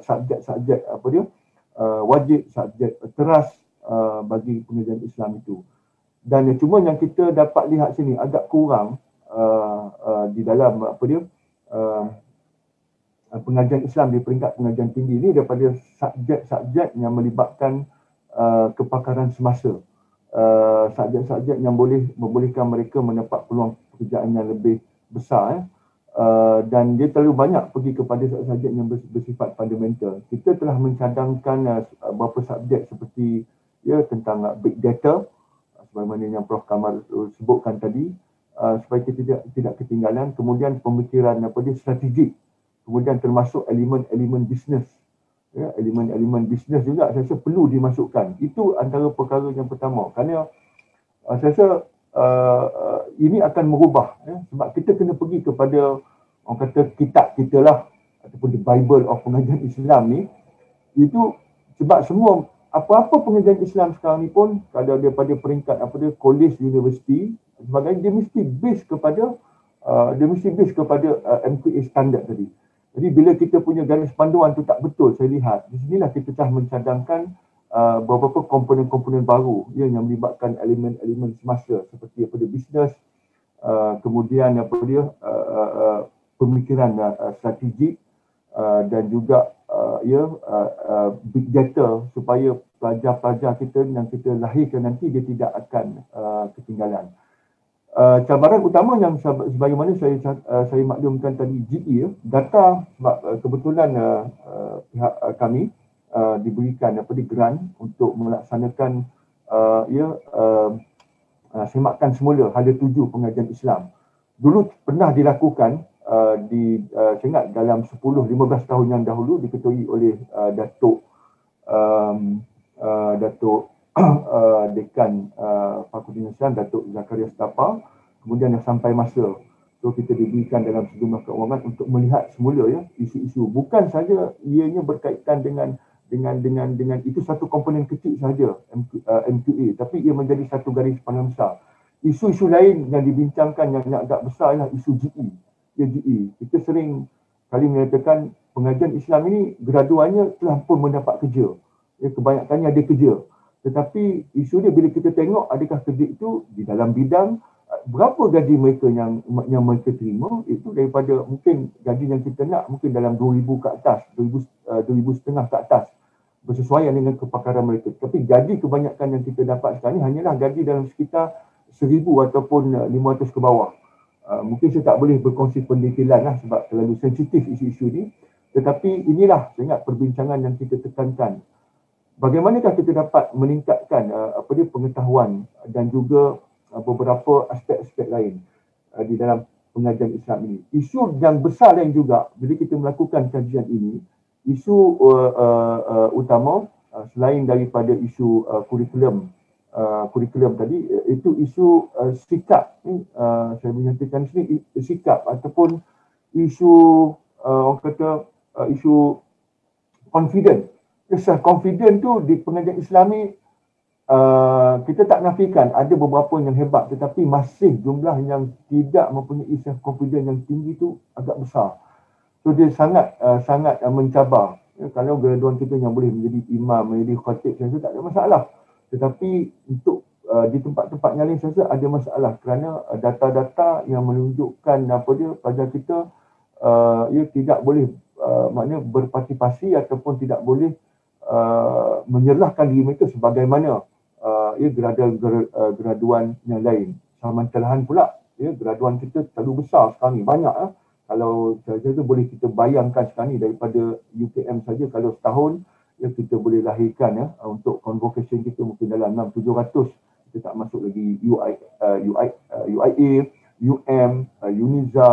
S3: subjek wajib, subjek teras bagi pengajian Islam itu. Dan cuma yang kita dapat lihat sini agak kurang di dalam pengajian Islam di peringkat pengajian tinggi ini, daripada subjek-subjek yang melibatkan kepakaran semasa. Subjek-subjek yang boleh membolehkan mereka mendapat peluang pekerjaan yang lebih besar, dan dia terlalu banyak pergi kepada subjek yang bersifat fundamental. Kita telah mencadangkan beberapa subjek seperti tentang big data, sebagaimana yang Prof Kamal sebutkan tadi, supaya kita tidak ketinggalan. Kemudian pemikiran strategik, kemudian termasuk elemen-elemen bisnes. Ya, elemen-elemen bisnes juga saya rasa perlu dimasukkan. Itu antara perkara yang pertama. Kerana saya rasa ini akan merubah, sebab kita kena pergi kepada, orang kata, kitab kita lah, ataupun the Bible of pengajian Islam ni. Itu sebab semua apa-apa pengajian Islam sekarang ni pun, kalau daripada peringkat college, universiti, sebagainya, dia mesti base kepada MQA standard tadi. Jadi bila kita punya garis panduan tu tak betul, saya lihat di sinilah kita telah mencadangkan beberapa komponen-komponen baru yang melibatkan elemen-elemen semasa seperti bisnes, kemudian pemikiran strategik, dan juga big data, supaya pelajar-pelajar kita yang kita lahirkan nanti dia tidak akan ketinggalan. Cabaran utama yang sebagaimana saya maklumkan tadi, GE, data, sebab kebetulan pihak kami diberikan grant untuk melaksanakan semakan semula hala tuju pengajian Islam. Dulu pernah dilakukan saya ingat dalam 10-15 tahun yang dahulu, diketuai oleh Datuk Dekan Fakulti Islam, Datuk Zakaria Stapa. Kemudian sampai masa so kita diberikan dalam sejumlah keuangan untuk melihat semula isu-isu, bukan saja ianya berkaitan dengan itu satu komponen kecil saja MQA, tapi ia menjadi satu garis panjang besar. Isu-isu lain yang dibincangkan yang agak besar ialah isu GE. Kita sering kali menyatakan pengajian Islam ini graduannya telah pun mendapat kerja. Kebanyakannya ada kerja. Tetapi isu dia bila kita tengok adakah kerja itu di dalam bidang, berapa gaji mereka yang mereka terima, itu daripada mungkin gaji yang kita nak mungkin dalam 2,000 ke atas, 2,500 ke atas. bersesuaian dengan kepakaran mereka. Tapi gaji kebanyakan yang kita dapat sekarang ni hanyalah gaji dalam sekitar 1,000 ataupun 500 ke bawah. Mungkin saya tak boleh berkongsi pendetalan lah sebab terlalu sensitif isu-isu ni. Tetapi inilah saya ingat perbincangan yang kita tekankan. Bagaimanakah kita dapat meningkatkan pengetahuan dan juga beberapa aspek-aspek lain di dalam pengajian Islam ini. Isu yang besar lain juga bila kita melakukan kajian ini, isu utama selain daripada isu kurikulum tadi, itu isu sikap. Saya menyatakan sini sikap ataupun isu orang kata isu confident. Confident tu di pengajian Islami kita tak nafikan ada beberapa yang hebat, tetapi masih jumlah yang tidak mempunyai self confidence yang tinggi tu agak besar. So dia sangat mencabar. Kalau graduan kita yang boleh menjadi imam, menjadi khatib, saya rasa tak ada masalah. Tetapi untuk di tempat-tempat yang lain saya rasa ada masalah kerana data-data yang menunjukkan pelajar kita ia tidak boleh maknanya berpartisipasi ataupun tidak boleh menyerahkan diri mereka sebagaimana graduan yang lain. Samantalahan pula graduan kita terlalu besar sekarang ni, banyak. Kalau saya tu boleh kita bayangkan sekarang ni daripada UKM saja, kalau setahun kita boleh lahirkan untuk convocation kita mungkin dalam 600-700. Kita tak masuk lagi UIA, UNIZA,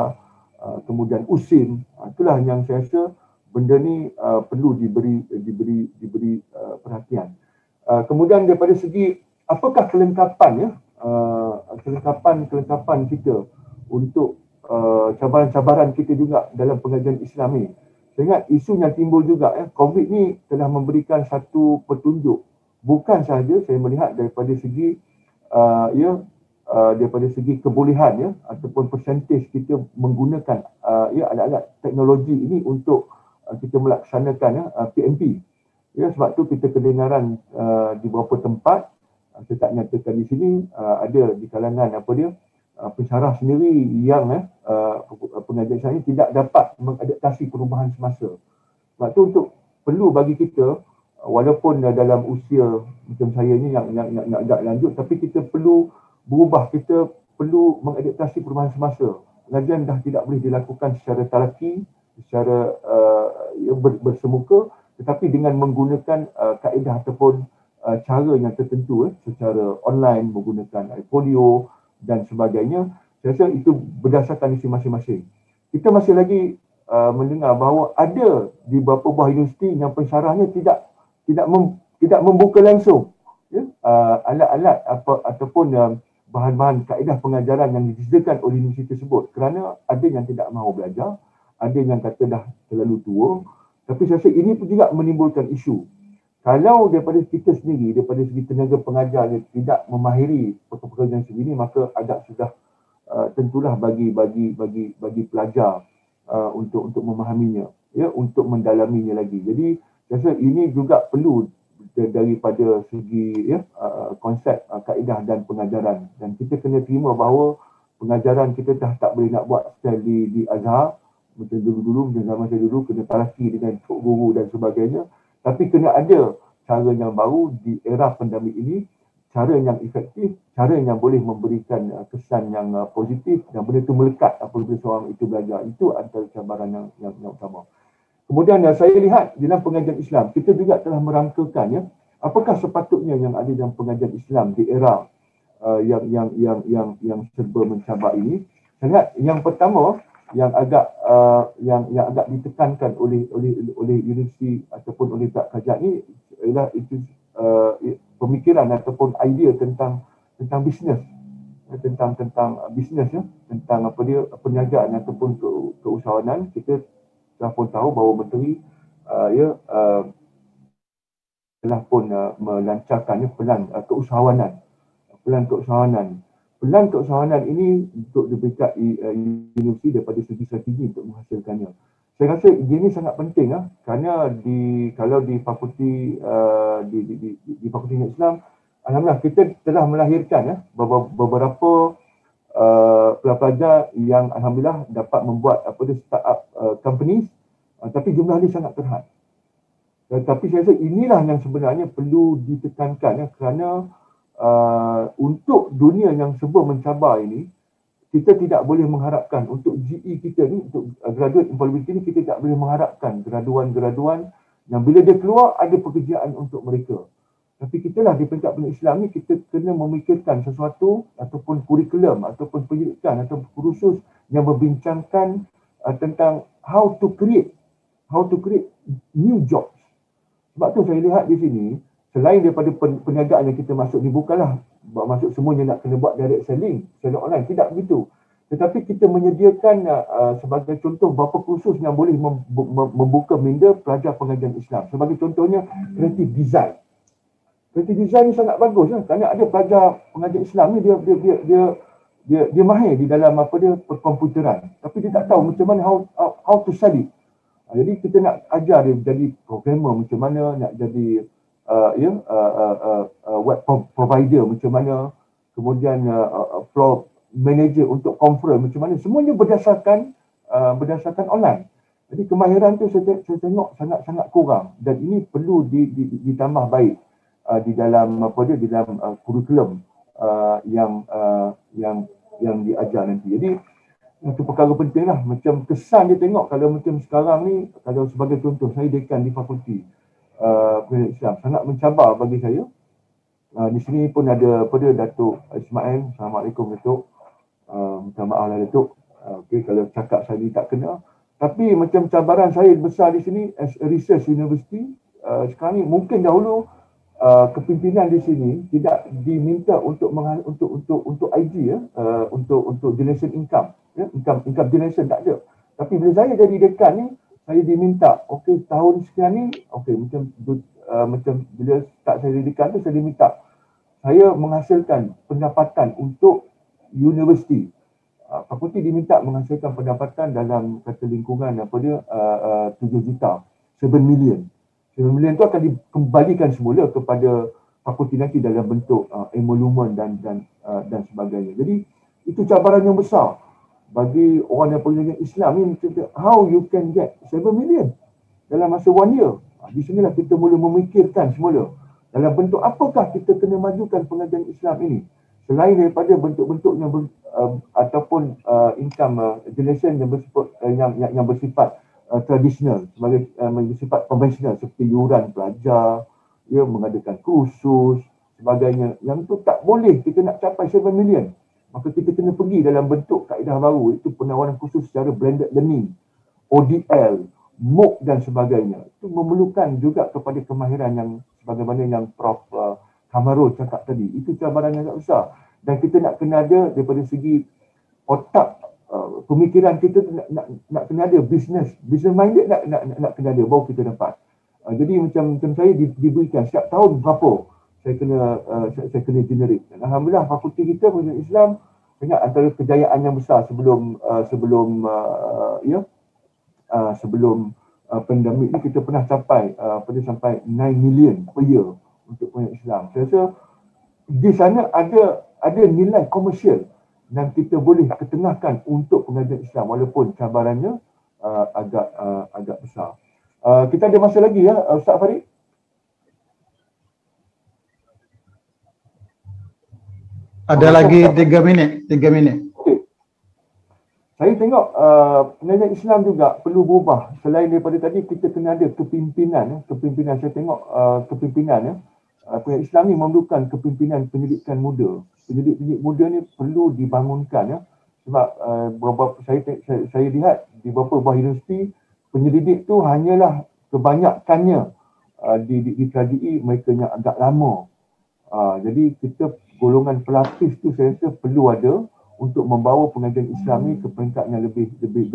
S3: kemudian USIM. Itulah yang saya rasa benda ni perlu diberi perhatian. Kemudian daripada segi apakah kelengkapan kita untuk cabaran-cabaran kita juga dalam pengajian Islam ni. Saya ingat isu yang timbul juga COVID ni telah memberikan satu petunjuk. Bukan sahaja saya melihat daripada segi daripada segi kebolehan ataupun persentage kita menggunakan alat-alat teknologi ini untuk kita melaksanakan PMP. Sebab tu kita kedengaran di beberapa tempat, saya tak nyatakan di sini, ada di kalangan pensyarah sendiri yang pengajian Islam ini tidak dapat mengadaptasi perubahan semasa. Sebab tu perlu bagi kita, walaupun dalam usia macam saya ni yang agak lanjut, tapi kita perlu berubah, kita perlu mengadaptasi perubahan semasa. Pengajian dah tidak boleh dilakukan secara talaki, secara bersemuka, tetapi dengan menggunakan kaedah ataupun cara yang tertentu secara online, menggunakan polio dan sebagainya. Saya rasa itu berdasarkan isi masing-masing. Kita masih lagi mendengar bahawa ada di beberapa buah universiti yang pensyarahnya tidak membuka langsung alat-alat ataupun bahan-bahan kaedah pengajaran yang disediakan oleh universiti tersebut, kerana ada yang tidak mahu belajar, ada yang kata dah terlalu tua. Tapi saya rasa ini pun juga menimbulkan isu. Kalau daripada kita sendiri, daripada segi tenaga pengajar yang tidak memahiri pekerjaan segini, maka agak sudah tentulah bagi pelajar untuk memahaminya, untuk mendalaminya lagi. Jadi saya rasa ini juga perlu daripada segi konsep kaedah dan pengajaran, dan kita kena terima bahawa pengajaran kita dah tak boleh nak buat style di Azhar macam dulu-dulu, macam zaman saya dulu, kena talaki dengan tok guru dan sebagainya. Tapi kena ada cara yang baru di era pandemik ini, cara yang efektif, cara yang boleh memberikan kesan yang positif, dan benda itu melekat apabila seorang itu belajar. Itu antara cabaran yang utama. Kemudian saya lihat dalam pengajian Islam, kita juga telah merangkakan apakah sepatutnya yang ada dalam pengajian Islam di era yang serba mencabar ini. Saya lihat yang pertama yang agak ditekankan oleh universiti ataupun oleh pihak kajian ini ialah itu pemikiran ataupun idea tentang bisnes, tentang bisnes, tentang perniagaan ataupun keusahawanan. Kita telah pun tahu bahawa menteri telah pun melancarkan pelan keusahawanan. Pelan keusahawanan ini untuk diberikan universiti daripada segi strategi untuk menghasilkannya. Saya rasa ini sangat penting kerana kalau di fakulti di Fakulti Islam, alhamdulillah kita telah melahirkan beberapa pelajar yang alhamdulillah dapat membuat startup companies, tapi jumlah ini sangat terhad. Tapi saya rasa inilah yang sebenarnya perlu ditekankan ya, kerana untuk dunia yang serba mencabar ini, kita tidak boleh mengharapkan untuk GE kita ni, untuk graduate employability ni, kita tak boleh mengharapkan graduan-graduan yang bila dia keluar ada pekerjaan untuk mereka. Tapi kita lah di peringkat pendidikan Islam ni, kita kena memikirkan sesuatu ataupun kurikulum ataupun pendidikan atau kursus yang membincangkan tentang how to create new jobs. Sebab tu saya lihat di sini, selain daripada perniagaan yang kita masuk ni, bukanlah masuk semuanya nak kena buat direct selling secara online, tidak begitu. Tetapi kita menyediakan sebagai contoh beberapa kursus yang boleh membuka minda pelajar pengajian Islam. Sebagai contohnya creative design. Creative design ni sangat bagus lah, kerana ada pelajar pengajian Islam ni dia mahir di dalam perkomputeran, tapi dia tak tahu macam mana how to sell it. Jadi kita nak ajar dia jadi programmer macam mana, nak jadi web provider macam mana, kemudian floor manager untuk conference macam mana, semuanya berdasarkan online. Jadi kemahiran tu saya tengok sangat kurang, dan ini perlu ditambah baik di dalam kurikulum yang diajar nanti. Jadi itu perkara penting lah. Macam kesan dia tengok kalau macam sekarang ni, kalau sebagai contoh saya dekan di fakulti pendidikan Islam, sangat mencabar bagi saya. Di sini pun ada Datuk Ismail. Assalamualaikum Datuk. Minta maaf lah Datuk. Okay, kalau cakap saya ni tak kena. Tapi macam cabaran saya besar di sini as a research university, sekarang ni mungkin dahulu kepimpinan di sini tidak diminta untuk IG ya, untuk generation income ya, income generation tak ada. Tapi bila saya jadi dekan ni, saya diminta okey tahun sekian ni, okey macam bila start saya jadi dekan tu, saya diminta saya menghasilkan pendapatan untuk universiti. Fakulti diminta menghasilkan pendapatan dalam kata lingkungan 7 juta, 7 million. 7 million tu akan dikembalikan semula kepada fakulti nanti dalam bentuk emolument dan sebagainya. Jadi itu cabaran yang besar bagi orang yang pengajian Islam ni. How you can get 7 million dalam masa 1 year? Di sinilah kita mula memikirkan semula dalam bentuk apakah kita kena majukan pengajian Islam ini, selain daripada bentuk-bentuk yang ataupun income generation yang bersifat tradisional, sebagai bersifat konvensional seperti yuran pelajar, ya, mengadakan kursus, sebagainya. Yang tu tak boleh kita nak capai 7 million. Maka kita kena pergi dalam bentuk kaedah baru, itu penawaran kursus secara blended learning, ODL, MOOC dan sebagainya. Itu memerlukan juga kepada kemahiran yang sebagaimana yang Prof Kamarul cakap tadi. Itu cabaran yang sangat besar. Dan kita nak kena ada daripada segi otak, pemikiran kita nak kena ada business minded, nak kena ada, baru kita dapat. Jadi macam saya diberikan setiap tahun berapa saya kena generate. Dan alhamdulillah fakulti kita pengajian Islam, ingat antara kejayaan yang besar sebelum pandemik ni, kita pernah sampai 9 million per year untuk pengajian Islam. Saya rasa di sana ada nilai komersial yang kita boleh ketengahkan untuk pengajian Islam, walaupun cabarannya agak besar. Kita ada masa lagi ya, Ustaz Farid?
S1: Ada lagi 3 minit.
S3: Okay. Saya tengok pengajian Islam juga perlu berubah. Selain daripada tadi, kita kena ada kepimpinan. Saya tengok kepimpinan pengajian Islam ni memerlukan kepimpinan pendidikan muda. Pendidik muda ni perlu dibangunkan ya. Sebab saya lihat di beberapa buah universiti, penyelidik tu hanyalah kebanyakannya di KJI mereka yang agak lama. Jadi kita golongan pelapis tu saya rasa perlu ada untuk membawa pengajian Islam ni ke peringkat yang lebih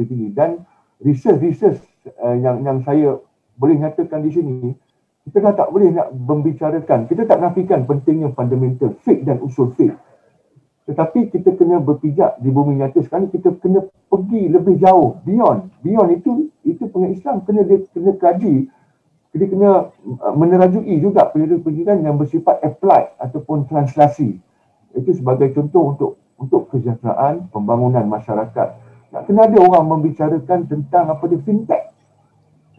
S3: tinggi. Dan research yang saya boleh nyatakan di sini, kita dah tak boleh nak membicarakan, kita tak nafikan pentingnya fundamental fiqh dan usul fiqh. Tetapi kita kena berpijak di bumi nyata sekarang, kita kena pergi lebih jauh, beyond itu pengajian Islam kena kaji. Jadi kena menerajui juga pendidikan yang bersifat applied ataupun translasi. Itu sebagai contoh untuk kesejahteraan pembangunan masyarakat. Nak kena ada orang membicarakan tentang apa dia fintech.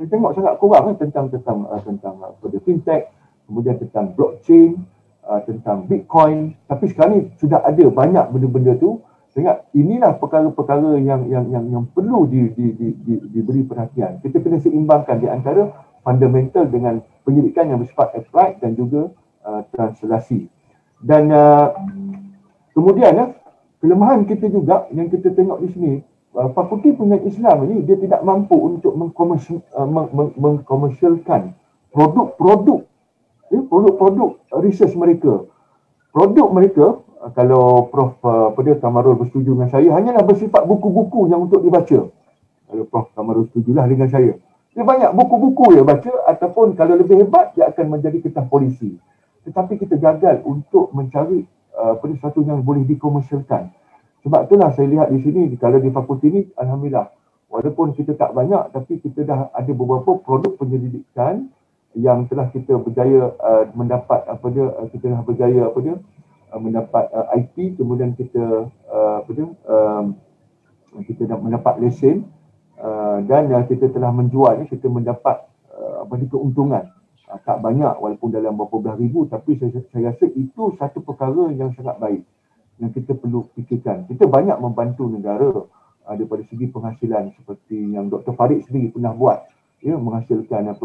S3: saya tengok sangat kurang tentang fintech, kemudian tentang blockchain, tentang Bitcoin. Tapi sekarang ni sudah ada banyak benda-benda tu. Saya ingat inilah perkara-perkara yang perlu diberi perhatian. Kita kena seimbangkan di antara fundamental dengan pendidikan yang bersifat applied dan juga translasi. Dan kemudian kelemahan kita juga yang kita tengok di sini, Fakulti Pendidikan Islam ini dia tidak mampu untuk mengkomersialkan produk-produk research mereka. Produk mereka, kalau Prof. Kamarul bersetuju dengan saya, hanyalah bersifat buku-buku yang untuk dibaca. Kalau Prof. Kamarul setujulah dengan saya. Dia banyak buku-buku dia baca, ataupun kalau lebih hebat, dia akan menjadi kitab polisi. Tetapi kita gagal untuk mencari sesuatu yang boleh dikomersialkan. Sebab itulah saya lihat di sini, kalau di fakulti ini, alhamdulillah, walaupun kita tak banyak, tapi kita dah ada beberapa produk penyelidikan yang telah kita berjaya mendapat mendapat IP, kemudian kita kita dah mendapat lesen, dan kita telah menjual, kita mendapat keuntungan. Tak banyak walaupun dalam beberapa belas ribu, tapi saya rasa itu satu perkara yang sangat baik yang kita perlu fikirkan. Kita banyak membantu negara daripada segi penghasilan, seperti yang Dr. Farid sendiri pernah buat, menghasilkan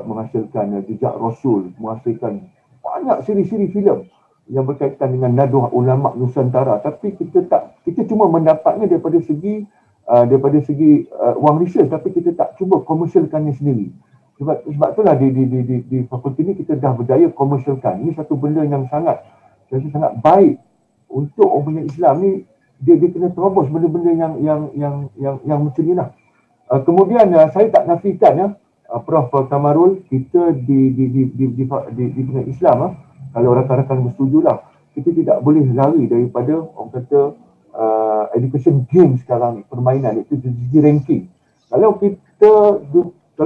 S3: menghasilkan Jejak Rasul, menghasilkan banyak siri-siri filem yang berkaitan dengan Nahdlatul Ulama Nusantara. Tapi kita cuma mendapatnya daripada segi wang research, tapi kita tak cuba komersialkannya sendiri. Sebab itulah di fakulti ini kita dah berjaya komersialkan. Ini satu benda yang sangat baik untuk orang Islam ni. Dia kena terobos benda-benda yang macam ni lah. Kemudian saya tak nafikan Prof. Kamarul, kita di pendidikan Islam, kalau rakan-rakan bersetujulah, kita tidak boleh lari daripada orang kata education game sekarang, permainan itu dari segi ranking. Kalau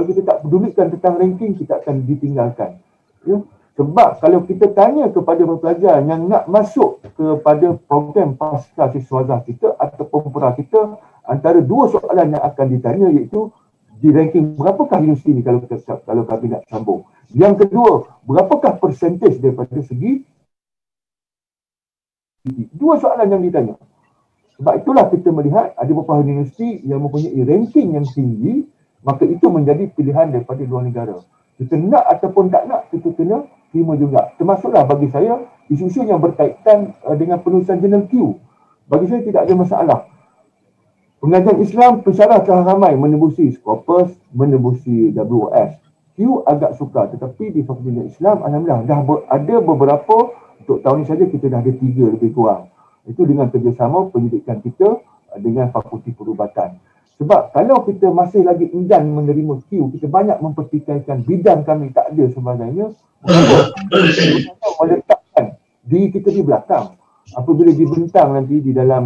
S3: kita tak pedulikan tentang ranking, kita akan ditinggalkan. Sebab kalau kita tanya kepada pelajar yang nak masuk kepada program pasca siswazah kita ataupun pura kita, antara dua soalan yang akan ditanya iaitu di ranking berapakah universiti ni kalau kami nak sambung. Yang kedua, berapakah persentage daripada segi, dua soalan yang ditanya. Sebab itulah kita melihat ada beberapa universiti yang mempunyai ranking yang tinggi, maka itu menjadi pilihan daripada luar negara. Kita nak ataupun tak nak, kita kena terima juga. Termasuklah bagi saya isu-isu yang berkaitan dengan penulisan jurnal Q. Bagi saya tidak ada masalah. Pengajian Islam pensyarah telah ramai menembusi Scopus, menembusi WOS. Q agak sukar, tetapi di Fakulti Islam alhamdulillah dah ada beberapa, untuk tahun ini saja kita dah ada 3 lebih kurang. Itu dengan kerjasama pendidikan kita dengan Fakulti Perubatan. Sebab kalau kita masih lagi enggan menerima Q, kita banyak mempertikaikan bidang kami tak ada sebagainya, meletakkan diri kita di belakang. Apabila dibentang nanti di dalam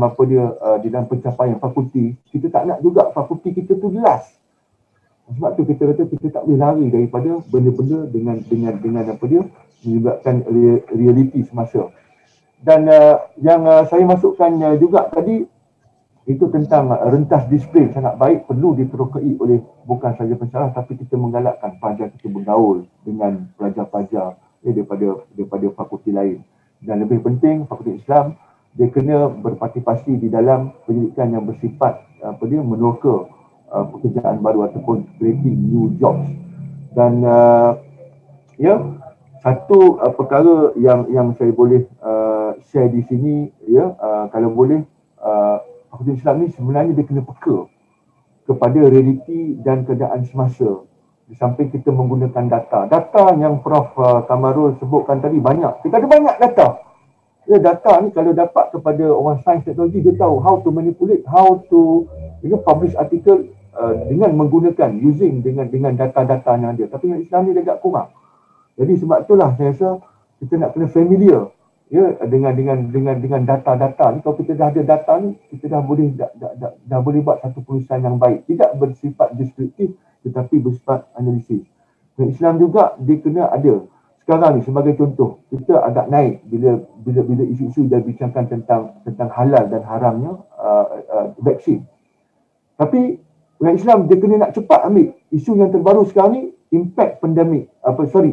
S3: di dalam pencapaian fakulti, kita tak nak juga fakulti kita tu jelas. Sebab tu kita kata kita tak boleh lari daripada benda-benda dengan menyebabkan realiti semasa. Dan yang saya masukkan juga tadi, itu tentang rentas disiplin sangat baik, perlu diterokai oleh bukan saja pensyarah, tapi kita menggalakkan pelajar kita bergaul dengan pelajar-pelajar daripada fakulti lain. Dan lebih penting, Fakulti Islam dia kena berpartisipasi di dalam pendidikan yang bersifat meneroka pekerjaan baru ataupun creating new jobs. Dan satu perkara yang saya boleh share di sini, kalau boleh, Fakulti Islam ni sebenarnya dia kena peka kepada realiti dan keadaan semasa. Di samping kita menggunakan data. Data yang Prof. Kamarul sebutkan tadi banyak. Kita ada banyak data. Data ni kalau dapat kepada orang sains teknologi, dia tahu how to manipulate, how to publish artikel dengan menggunakan, dengan data-data yang ada. Tapi yang Islam ni dia agak kurang. Jadi sebab itulah saya rasa kita nak kena familiar dengan data-data ni. Kalau kita dah ada data ni, kita dah boleh buat satu penulisan yang baik. Tidak bersifat deskriptif, tetapi bersifat analisis. Dan Islam juga dia kena ada. Sekarang ni sebagai contoh, kita agak naik bila isu-isu dah bincangkan tentang halal dan haramnya vaksin. Tapi orang Islam dia kena nak cepat ambil isu yang terbaru sekarang ni impact pandemik,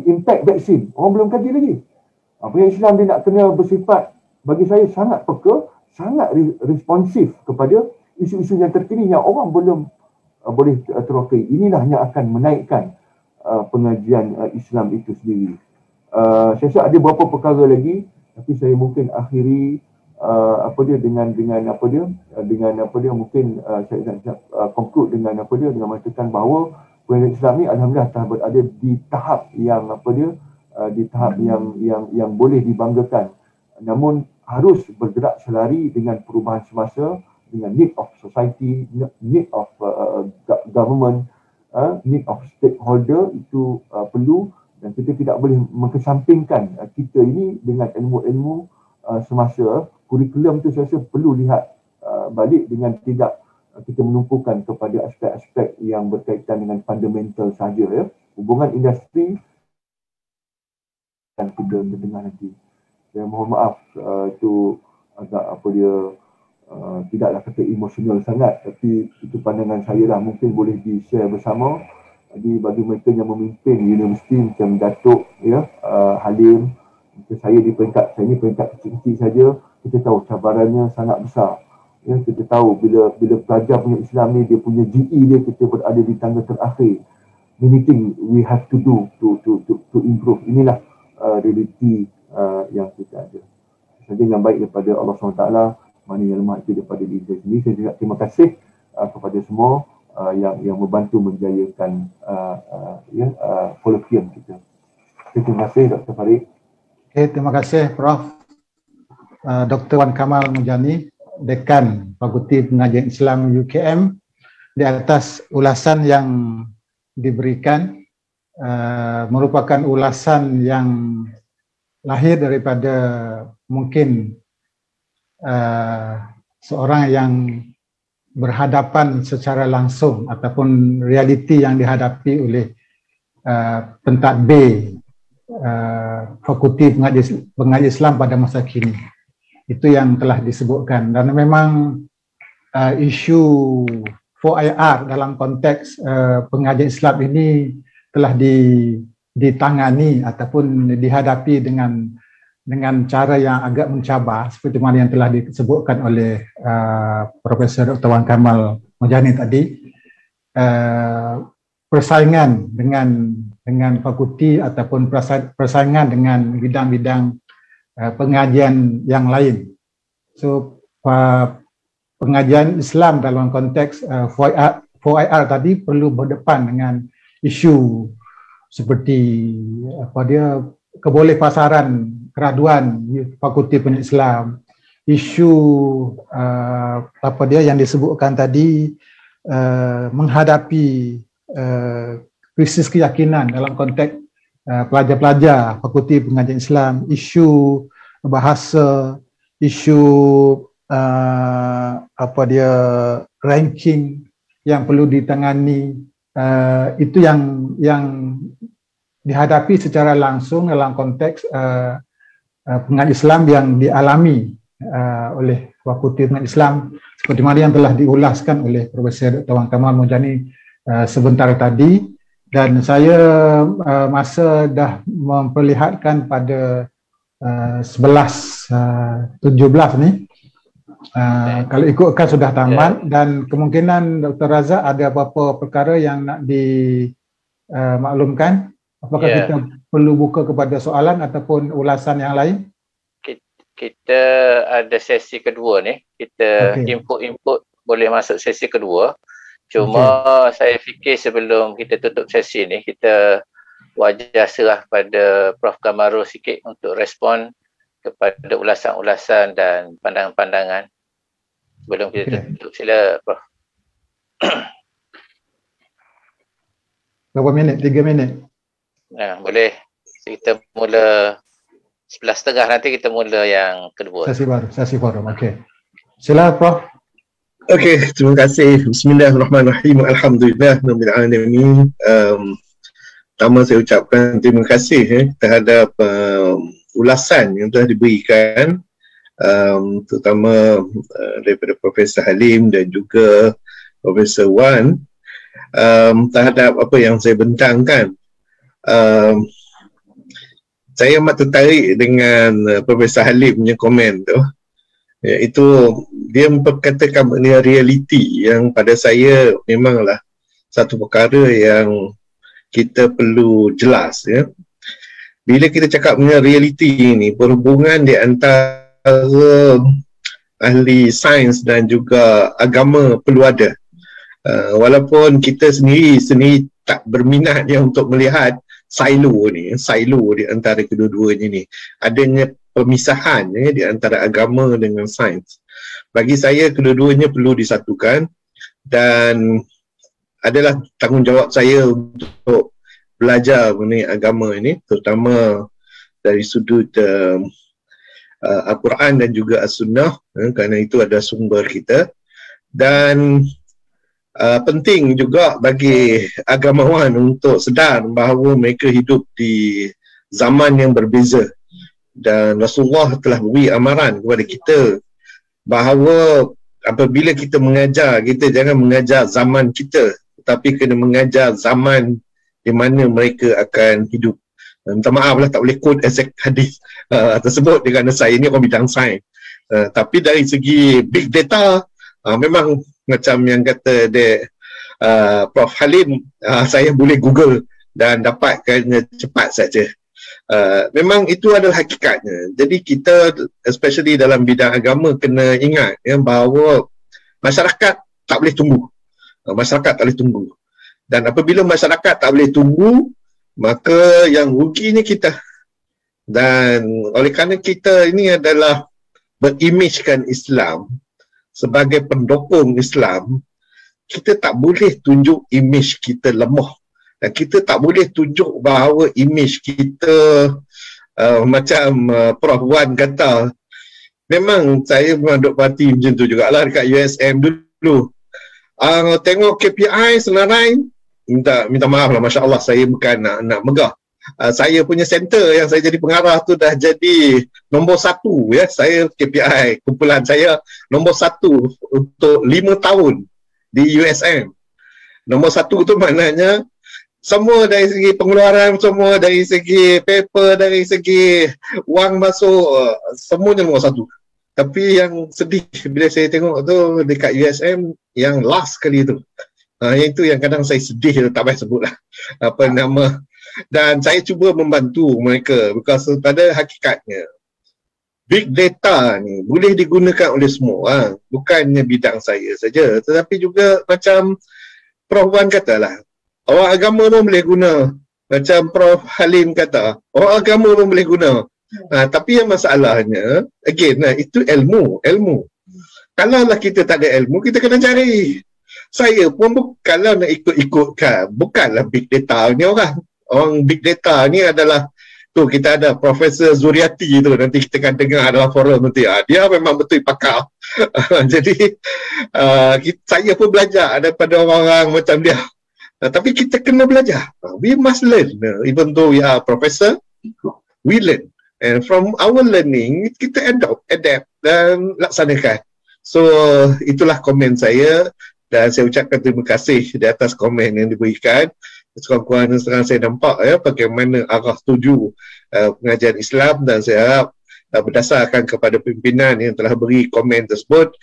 S3: impact vaksin. Orang belum kaji lagi. Apa yang Islam dia nak kena bersifat, bagi saya sangat peka, sangat responsif kepada isu-isu yang terkini yang orang belum boleh terokai. Inilah yang akan menaikkan pengajian Islam itu sendiri. Saya rasa ada beberapa perkara lagi, tapi saya mungkin akhiri mungkin saya nak conclude dengan dengan mengatakan bahawa pengajian Islam ni alhamdulillah telah berada di tahap yang yang boleh dibanggakan. Namun harus bergerak selari dengan perubahan semasa, dengan need of society, need of government, need of stakeholder itu perlu, dan kita tidak boleh mengesampingkan kita ini dengan ilmu-ilmu semasa. Kurikulum tu saya rasa perlu lihat balik dengan tidak kita menumpukan kepada aspek-aspek yang berkaitan dengan fundamental sahaja, ya. Hubungan industri dan kita dengar nanti. Saya mohon maaf itu agak tidaklah kata emosional sangat, tapi itu pandangan saya lah, mungkin boleh di-share bersama. Jadi bagi mereka yang memimpin universiti macam Datuk, ya, Halim, saya di peringkat, saya ni peringkat kecil-kecil saja, kita tahu cabarannya sangat besar. Ya, kita tahu bila pelajar punya Islam ni, dia punya GE dia, kita berada di tangga terakhir. Many things we have to do to improve. Inilah realiti yang kita ada. Saja yang baik daripada Allah SWT, mana yang lemah itu daripada diri saya sendiri. Saya juga terima kasih kepada semua yang membantu menjayakan kolokium kita. Terima kasih Dr. Farid.
S1: Okay, terima kasih Prof. Dr. Wan Kamal Mujani, Dekan Fakulti Pengajian Islam UKM, di atas ulasan yang diberikan. Merupakan ulasan yang lahir daripada mungkin seorang yang berhadapan secara langsung ataupun realiti yang dihadapi oleh pentat B Fakulti Pengajian Islam pada masa kini. Itu yang telah disebutkan, dan memang isu 4IR dalam konteks pengajian Islam ini telah ditangani ataupun dihadapi dengan cara yang agak mencabar, seperti mana yang telah disebutkan oleh Profesor Dr. Wan Kamal Mujani tadi. Persaingan dengan fakulti ataupun persaingan dengan bidang-bidang pengajian yang lain. So pengajian Islam dalam konteks 4IR tadi perlu berdepan dengan isu seperti kebolehpasaran keraduan Fakulti Pengajian Islam, isu yang disebutkan tadi, menghadapi krisis keyakinan dalam konteks pelajar-pelajar Fakulti Pengajian Islam, isu bahasa, isu ranking yang perlu ditangani, itu yang dihadapi secara langsung dalam konteks pengajian Islam yang dialami oleh Fakulti Pengajian Islam, seperti mana yang telah diulaskan oleh Profesor Dr. Wan Kamal Mujani sebentar tadi. Dan saya masa dah memperlihatkan pada 11.17 ni, kalau ikutkan sudah tamat, dan kemungkinan Dr. Razak ada apa-apa perkara yang nak dimaklumkan. Apakah kita perlu buka kepada soalan ataupun ulasan yang lain?
S4: Kita ada sesi kedua ni, kita input boleh masuk sesi kedua. Cuma saya fikir sebelum kita tutup sesi ni, kita wajar serah pada Prof. Kamarul sikit untuk respon kepada ulasan-ulasan dan pandangan-pandangan sebelum kita tutup. Sila Prof.
S1: Berapa minit? 3 minit?
S4: Boleh. Kita mula 11.30, nanti kita mula yang kedua.
S1: Sesi forum. Okey. Sila Prof.
S5: Okey, terima kasih. Bismillahirrahmanirrahim. Alhamdulillahirabbil alamin. Pertama saya ucapkan terima kasih terhadap ulasan yang telah diberikan, terutama daripada Profesor Halim dan juga Profesor Wan. terhadap apa yang saya bentangkan. Saya amat tertarik dengan Profesor Halim punya komen tu, iaitu dia memperkatakan mengenai realiti yang pada saya memanglah satu perkara yang kita perlu jelas, ya. Bila kita cakap mengenai realiti ini, perhubungan di antara ahli sains dan juga agama perlu ada. Walaupun kita sendiri tak berminat ya untuk melihat silo di antara kedua-duanya ni, adanya pemisahan ya, di antara agama dengan sains. Bagi saya kedua-duanya perlu disatukan, dan adalah tanggungjawab saya untuk belajar mengenai agama ini, terutama dari sudut Al-Quran dan juga As-Sunnah, kerana itu ada sumber kita. Dan penting juga bagi agamawan untuk sedar bahawa mereka hidup di zaman yang berbeza, dan Rasulullah telah beri amaran kepada kita bahawa apabila kita mengajar, kita jangan mengajar zaman kita, tetapi kena mengajar zaman di mana mereka akan hidup. Minta maaf lah, tak boleh quote exact hadis tersebut kerana saya ni orang bidang sains, tapi dari segi big data, memang macam yang kata Prof Halim, saya boleh Google dan dapatkan cepat saja. Memang itu adalah hakikatnya. Jadi kita especially dalam bidang agama kena ingat ya, bahawa masyarakat tak boleh tunggu. Masyarakat tak boleh tunggu. Dan apabila masyarakat tak boleh tunggu, maka yang ruginya kita. Dan oleh kerana kita ini adalah berimejkan Islam sebagai pendukung Islam, kita tak boleh tunjuk imej kita lemah, dan kita tak boleh tunjuk bahawa imej kita macam Prof Wan kata. Memang saya memang duk parti macam tu jugalah dekat USM dulu. Tengok KPI senarai, minta maaf lah, Masya Allah saya bukan nak megah. Saya punya center yang saya jadi pengarah tu dah jadi nombor 1 ya. Saya KPI kumpulan saya nombor 1 untuk 5 tahun di USM. Nombor 1 tu maknanya semua dari segi pengeluaran, semua dari segi paper, dari segi wang masuk, semuanya nombor 1. Tapi yang sedih bila saya tengok tu dekat USM yang last kali tu, yang itu yang kadang saya sedih, tak payah sebut lah apa nama. Dan saya cuba membantu mereka, because pada hakikatnya big data ni boleh digunakan oleh semua, bukannya bidang saya saja, tetapi juga macam Prof Wan katalah, orang agama pun boleh guna. Macam Prof Halim kata, orang agama pun boleh guna. Tapi yang masalahnya, again, itu ilmu. Kalaulah kita tak ada ilmu, kita kena cari. Saya pun kalau nak ikut-ikutkan, bukanlah big data ni orang. Orang big data ni adalah tu, kita ada Profesor Zuriati tu, nanti kita akan dengar dalam forum nanti. Dia memang betul pakar. Jadi saya pun belajar daripada orang-orang macam dia. Tapi kita kena belajar. We must learn. Even though we are professor, we learn. And from our learning, kita adapt dan laksanakan. So itulah komen saya, dan saya ucapkan terima kasih di atas komen yang diberikan. Sekurang-kurangnya sekarang saya nampak ya bagaimana arah tuju pengajian Islam, dan saya harap berdasarkan kepada pimpinan yang telah beri komen tersebut,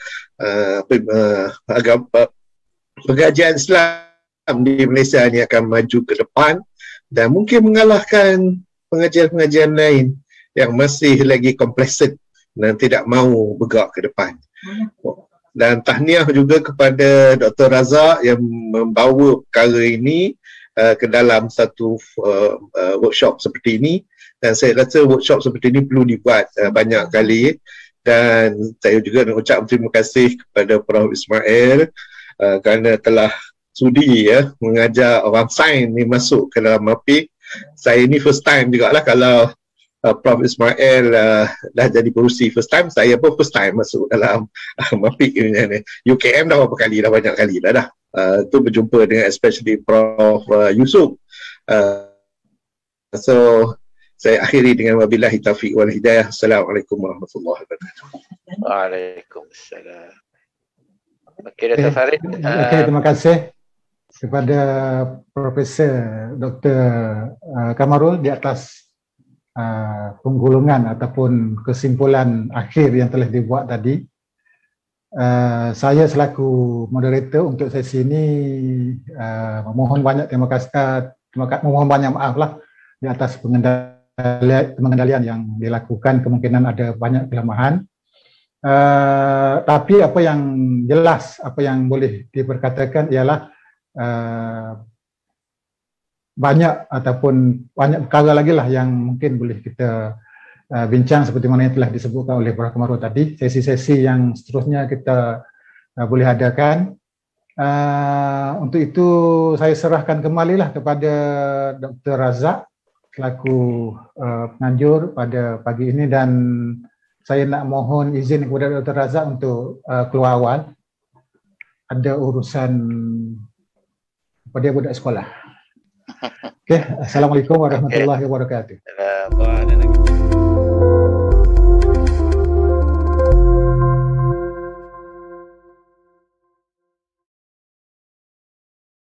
S5: pengajian Islam di Malaysia ini akan maju ke depan dan mungkin mengalahkan pengajian-pengajian lain yang masih lagi kompleksit dan tidak mahu bergerak ke depan. Dan tahniah juga kepada Dr. Razak yang membawa perkara ini ke dalam satu workshop seperti ini, dan saya rasa workshop seperti ini perlu dibuat banyak kali. Dan saya juga nak ucap terima kasih kepada Prof Ismail kerana telah sudi ya mengajar orang sains ni masuk ke dalam MAPIK. Saya ni first time jugalah, kalau Prof Ismail dah jadi pengurusi first time, saya pun first time masuk dalam MAPIK ni. UKM dah berapa kali, dah banyak kali dah. Tu berjumpa dengan especially Prof Yusuf. So saya akhiri dengan wabillahi taufiq wal hidayah. Assalamualaikum warahmatullahi wabarakatuh.
S4: Waalaikumsalam. Okey, Dr. Farid.
S1: Okey, terima kasih. kepada Profesor Dr. Kamarul di atas penggulungan ataupun kesimpulan akhir yang telah dibuat tadi. Saya selaku moderator untuk sesi ini memohon banyak terima kasih, memohon banyak maaf lah di atas pengendalian yang dilakukan, kemungkinan ada banyak kelemahan. Tapi apa yang jelas, apa yang boleh diperkatakan ialah banyak ataupun banyak perkara lagi lah yang mungkin boleh kita bincang seperti mana yang telah disebutkan oleh Prof. Kamarul tadi. Sesi-sesi yang seterusnya kita boleh adakan. Untuk itu saya serahkan kembalilah kepada Dr. Razak selaku penganjur pada pagi ini, dan saya nak mohon izin kepada Dr. Razak untuk keluar awal. Ada urusan pada budak sekolah. Okey, assalamualaikum warahmatullahi wabarakatuh.